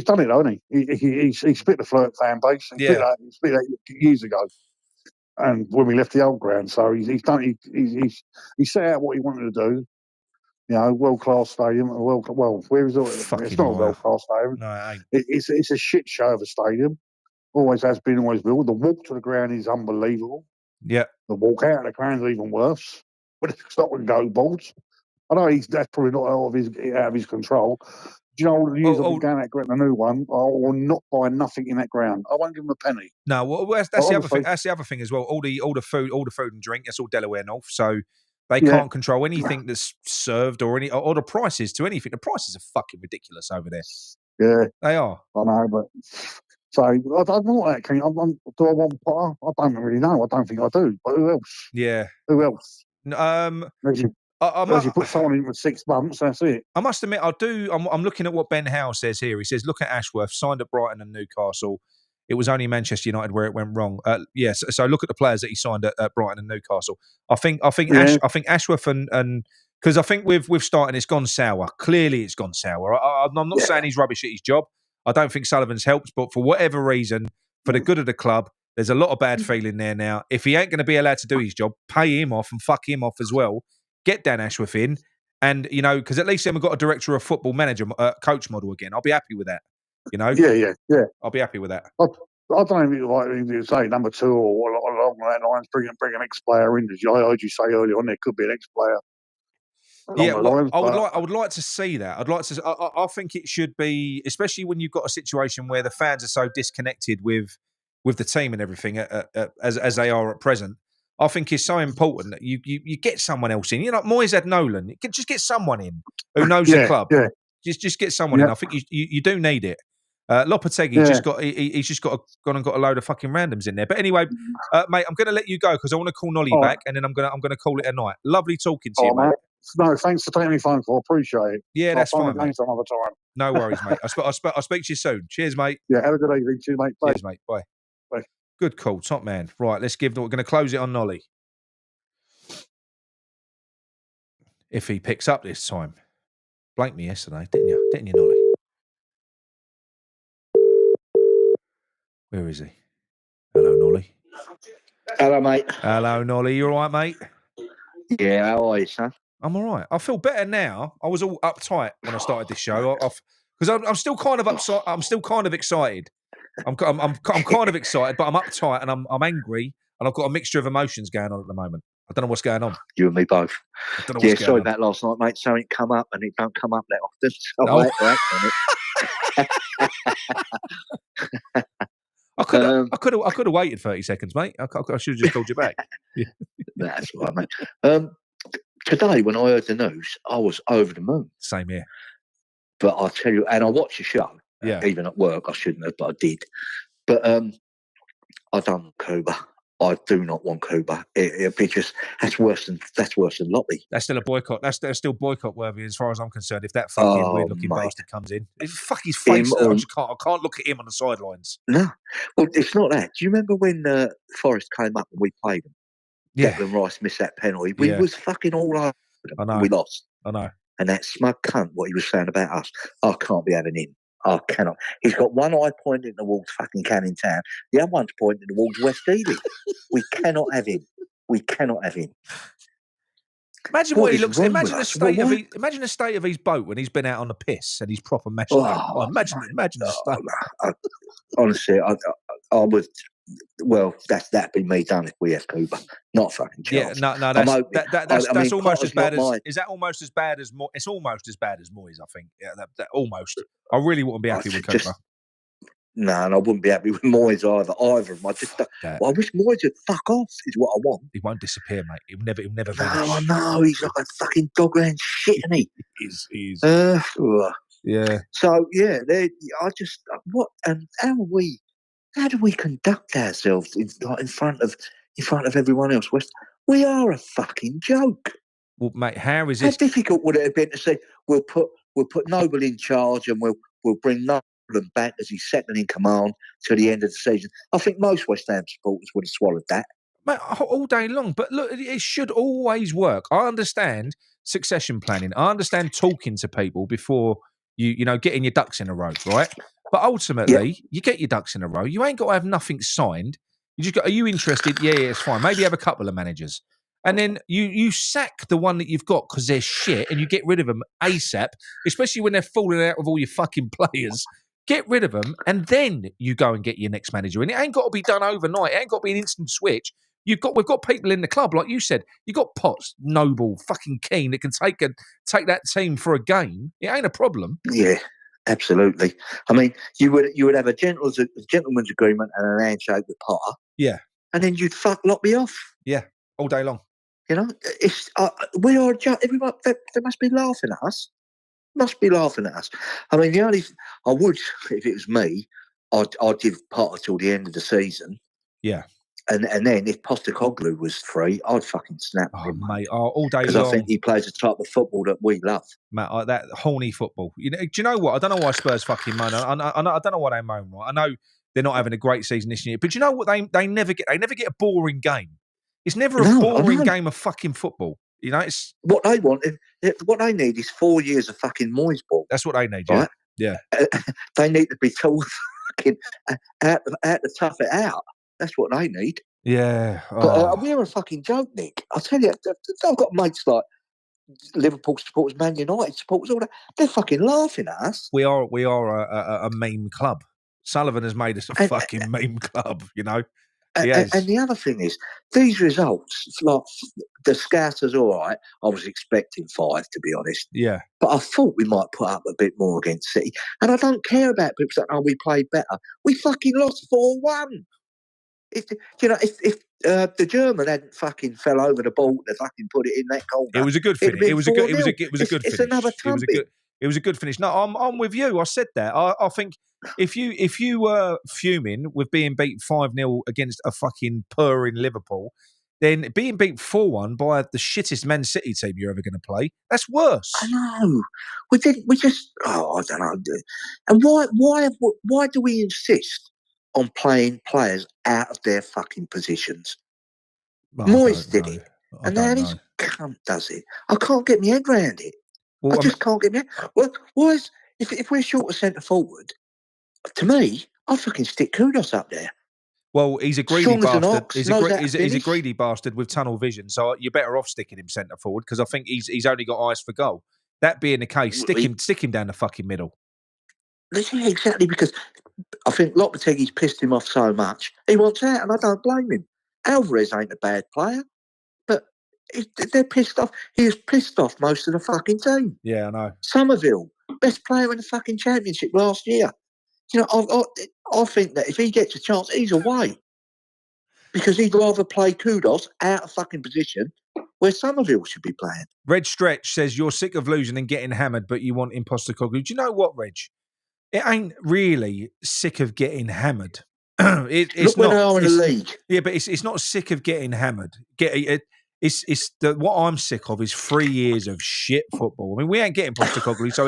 done it, hasn't he? He split the Flirt fan base. He split that years ago, and when we left the old ground. So he's done. He set out what he wanted to do. World class stadium. Well, where is it? It's not a world class stadium. No, it ain't. It's a shit show of a stadium. Always has been, always will. The walk to the ground is unbelievable. Yeah. The walk out of the ground is even worse. But it's stop and go balls. I know that's probably not out of his control. Do you know all the years I've been going out getting a new one? I will not buy nothing in that ground. I won't give them a penny. No, well, that's the other thing. That's the other thing as well. All the food and drink. That's all Delaware North. So they can't control anything that's served or the prices to anything. The prices are fucking ridiculous over there. Yeah, they are. I know, but so I'm not that keen. Do I want Potter? I don't really know. I don't think I do. But who else? Yeah. Who else? Unless you put someone in for 6 months, that's it. I must admit, I do. I'm looking at what Ben Howe says here. He says, look at Ashworth, signed at Brighton and Newcastle. It was only Manchester United where it went wrong. Yes, so look at the players that he signed at Brighton and Newcastle. I think Ashworth and because I think with Steidten, it's gone sour. Clearly, it's gone sour. I'm not saying he's rubbish at his job. I don't think Sullivan's helped, but for whatever reason, for the good of the club, there's a lot of bad feeling there now. If he ain't going to be allowed to do his job, pay him off and fuck him off as well. Get Dan Ashworth in, and because at least then we've got a director of football manager coach model again. I'll be happy with that. Yeah. I'll be happy with that. I don't even like you say number 2 or along that lines. Bring an ex-player in. I heard you say earlier on there could be an ex-player. Yeah, I would like to see that. I'd like to. I think it should be, especially when you've got a situation where the fans are so disconnected with the team and everything as they are at present. I think it's so important that you get someone else in. Moyes had Nolan. You can just get someone in who knows the club. Yeah. Just get someone in. I think you do need it. Lopetegui he's just gone and got a load of fucking randoms in there. But anyway, mate, I'm going to let you go because I want to call Nolly back, and then I'm going to call it a night. Lovely talking to you, mate. No, thanks for taking my phone call. Appreciate it. Yeah, that's fine, mate. Some other time. No worries, mate. I'll speak to you soon. Cheers, mate. Yeah, have a good evening too, mate. Bye. Cheers, mate. Bye. Bye. Good call, top man. Right, we're going to close it on Nolly. If he picks up this time. Blanked me yesterday, didn't you, Nolly? Where is he? Hello, Nolly. Hello, mate. Hello, Nolly. You all right, mate? Yeah, how are you, son? I'm all right. I feel better now. I was all uptight when I started this show because I'm still kind of upset. I'm still kind of excited. I'm kind of excited, but I'm uptight and I'm angry and I've got a mixture of emotions going on at the moment. I don't know what's going on. You and me both. I don't know what's going sorry on. about last night, mate. Something come up and it don't come up that often. So No. I could have waited 30 seconds, mate. I should have just called you back. Yeah. That's right, mate. Today, when I heard the news, I was over the moon. Same here. But I tell you, and I watched the show. Yeah. Even at work, I shouldn't have, but I did. But I don't want Cuba. I do not want Cuba. It'd be just that's worse than Loppy. That's still a boycott. That's still boycott worthy as far as I'm concerned. If that fucking weird looking bastard comes in, fuck his face. I can't look at him on the sidelines. No, well, it's not that. Do you remember when Forest came up and we played them? Yeah. Declan Rice missed that penalty. We was fucking all over them. I know. We lost. I know. And that smug cunt, what he was saying about us, I can't be having him. I cannot. He's got one eye pointing towards fucking Canning Town. The other one's pointing towards West Ealing. We cannot have him. We cannot have him. Imagine what he looks. Imagine the state of his boat when he's been out on the piss and he's proper mashed up. Oh, imagine the state. Honestly, I would. Well, that'd be me done if we have Cuba. Not fucking chance. Yeah, no, that's almost as bad as. Is that almost as bad as Moyes? It's almost as bad as Moyes, I think. Yeah, that almost. I really wouldn't be happy with Cuba. No, and I wouldn't be happy with Moyes either of them. I wish Moyes would fuck off. Is what I want. He won't disappear, mate. He'll never vanish. No, I know. He's like a fucking dogland shit, isn't he? He is. Yeah. So yeah, I just what and how do we conduct ourselves in front of everyone else? We are a fucking joke. Well, mate, how difficult would it have been to say we'll put Noble in charge and we'll bring Nolan back as he's second in command to the end of the season? I think most West Ham supporters would have swallowed that. Mate, all day long. But look, it should always work. I understand succession planning. I understand talking to people before you getting your ducks in a row, right? But ultimately, you get your ducks in a row. You ain't got to have nothing signed. You just are you interested? Yeah, it's fine. Maybe have a couple of managers. And then you sack the one that you've got because they're shit and you get rid of them ASAP, especially when they're falling out with all your fucking players. Get rid of them and then you go and get your next manager. And it ain't got to be done overnight. It ain't got to be an instant switch. We've got people in the club, like you said. You've got Potts, Noble, fucking Keane that can take that team for a game. It ain't a problem. Yeah. Absolutely. I mean, you would have a gentleman's agreement and an handshake with Potter. Yeah. And then you'd fuck Loppy off. Yeah, all day long. You know, it's we are everyone. They must be laughing at us. Must be laughing at us. I mean, I would if it was me, I'd give Potter till the end of the season. Yeah. And then if Postecoglou was free, I'd fucking snap him, mate. All day long. Because I think he plays the type of football that we love. Mate, that horny football. Do you know what? I don't know why Spurs fucking moan. I don't know why they moan, right? I know they're not having a great season this year. But you know what? They never get a boring game. It's never a boring game of fucking football. You know, it's what they want. What they need is 4 years of fucking Moyes ball. That's what they need, right? Yeah. They need to be told fucking out to tough it out. That's what they need. Yeah. But we're a fucking joke, Nick. I'll tell you, I've got mates like Liverpool supporters, Man United supporters, all that. They're fucking laughing at us. We are a meme club. Sullivan has made us a fucking meme club, you know. And the other thing is, these results, like the Scousers, all right. I was expecting 5, to be honest. Yeah. But I thought we might put up a bit more against City. And I don't care about people saying, we played better. We fucking lost 4-1. If the German hadn't fucking fell over the ball to fucking put it in that corner, it was a good finish. It was a good finish. It's another thumping. It was a good finish. No, I'm with you. I said that. I think if you were fuming with being beat 5-0 against a fucking purring Liverpool, then being beat 4-1 by the shittest Man City team you're ever going to play, that's worse. I know. I don't know. And why do we insist on playing players out of their fucking positions? Moyes did it. And now this cunt does it. I can't get my head around it. Well, I just can't get my head. Well, why is, if we're short of centre forward, to me, I'd fucking stick Kudos up there. Well, he's a greedy bastard. He's a greedy bastard with tunnel vision. So you're better off sticking him centre forward because I think he's only got eyes for goal. That being the case, stick him down the fucking middle. Exactly, because I think Lopetegui's pissed him off so much. He wants out, and I don't blame him. Alvarez ain't a bad player, but they're pissed off. He was pissed off most of the fucking team. Yeah, I know. Somerville, best player in the fucking championship last year. You know, I think that if he gets a chance, he's away. Because he'd rather play Kudos out of fucking position where Somerville should be playing. Reg Stretch says, you're sick of losing and getting hammered, but you want Postecoglou. Do you know what, Reg? It ain't really sick of getting hammered. It's Look where they are in the league. Yeah, but it's not sick of getting hammered. What I'm sick of is 3 years of shit football. I mean, we ain't getting Postecoglou, so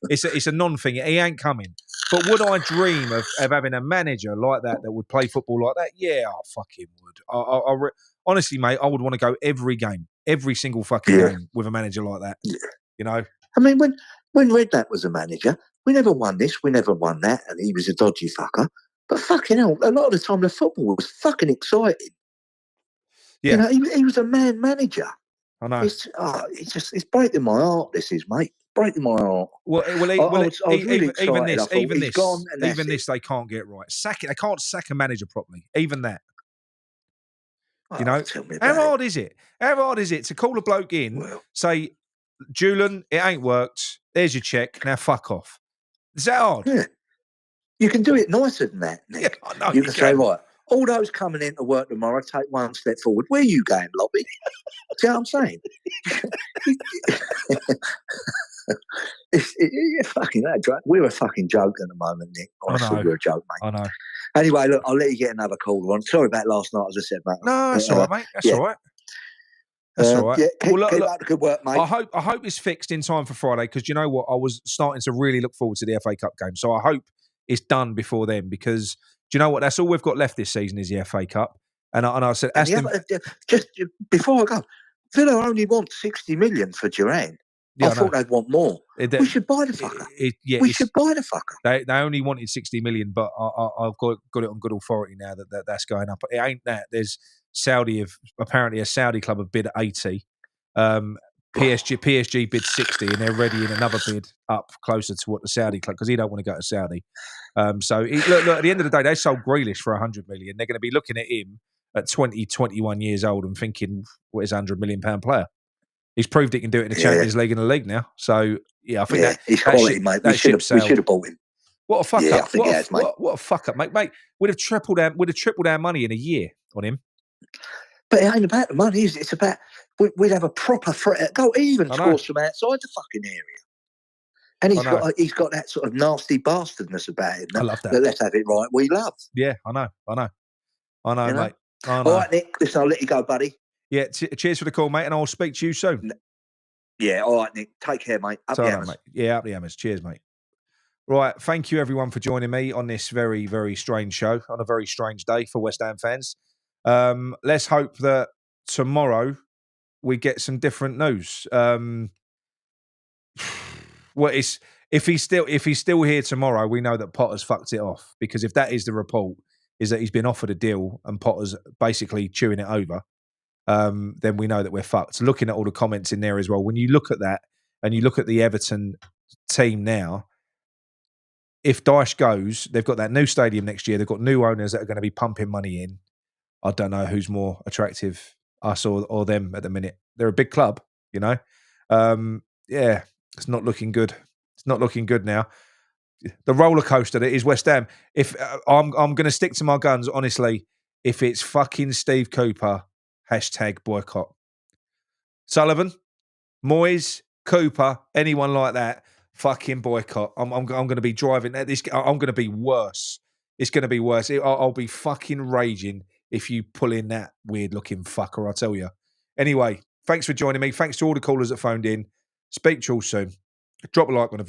it's a non-thing. He ain't coming. But would I dream of having a manager like that would play football like that? Yeah, I fucking would. Honestly, mate, I would want to go every game, every single fucking game with a manager like that. Yeah. You know? I mean, when Redknapp was a manager, we never won this, we never won that, and he was a dodgy fucker. But fucking hell, a lot of the time the football was fucking exciting. Yeah. You know, he was a man manager. I know. It's breaking my heart, this is, mate. Breaking my heart. Even this they can't get right. They can't sack a manager properly. Even that. You know, how hard is it? How hard is it to call a bloke in, say, Julian, it ain't worked. There's your check. Now fuck off. Is that hard? Yeah. You can do it nicer than that, Nick. Yeah, I know you can say, right, all those coming in to work tomorrow, take one step forward. Where are you going, Lobby? See what I'm saying? Fucking that joke. We're a fucking joke at the moment, Nick. Honestly, we're a joke, mate. I know. Anyway, look, I'll let you get another call on. Sorry about last night, as I said, mate. No, that's all right, mate. That's all right. That's all right. Yeah, keep up the good work, mate. I hope it's fixed in time for Friday because you know what? I was starting to really look forward to the FA Cup game. So I hope it's done before then because do you know what? That's all we've got left this season is the FA Cup. And I said, just before I go, Villa only want 60 million for Duran. I thought they'd want more. We should buy the fucker. We should buy the fucker. They only wanted 60 million, but I've got it on good authority now that's going up. It ain't that. There's apparently a Saudi club have bid at 80. PSG bid 60, and they're ready in another bid up closer to what the Saudi club because he don't want to go to Saudi. Look, at the end of the day, they sold Grealish for 100 million. They're going to be looking at him at 20, 21 years old and thinking, what is a £100 million player? He's proved he can do it in the Champions League and the league now. So yeah, I think he's quality, mate. We should have bought him. What a fuck up! I think what a fuck up, mate! Mate, we'd have tripled our money in a year on him. But it ain't about the money, is it? It's about we'd have a proper threat. Go even scores from outside the fucking area. And he's got that sort of nasty bastardness about him. I love that. Let's have it right. We love. Yeah, I know, you know? Mate. I know. All right, Nick. Listen, I'll let you go, buddy. Yeah, cheers for the call, mate, and I'll speak to you soon. Yeah, all right, Nick. Take care, mate. Up the hammers. Mate. Yeah, up the hammers. Cheers, mate. Right, thank you everyone for joining me on this very, very strange show, on a very strange day for West Ham fans. Let's hope that tomorrow we get some different news. If he's still here tomorrow, we know that Potter's fucked it off because if that is the report, is that he's been offered a deal and Potter's basically chewing it over. Then we know that we're fucked. Looking at all the comments in there as well, when you look at that and you look at the Everton team now, if Dyche goes, they've got that new stadium next year. They've got new owners that are going to be pumping money in. I don't know who's more attractive, us or them at the minute. They're a big club, you know. Yeah, it's not looking good. It's not looking good now. The roller coaster that is West Ham. If I'm going to stick to my guns, honestly. If it's fucking Steve Cooper, #boycott. Sullivan, Moyes, Cooper, anyone like that, fucking boycott. I'm going to be driving at this. I'm going to be worse. It's going to be worse. I'll be fucking raging if you pull in that weird-looking fucker, I tell you. Anyway, thanks for joining me. Thanks to all the callers that phoned in. Speak to you all soon. Drop a like on the video.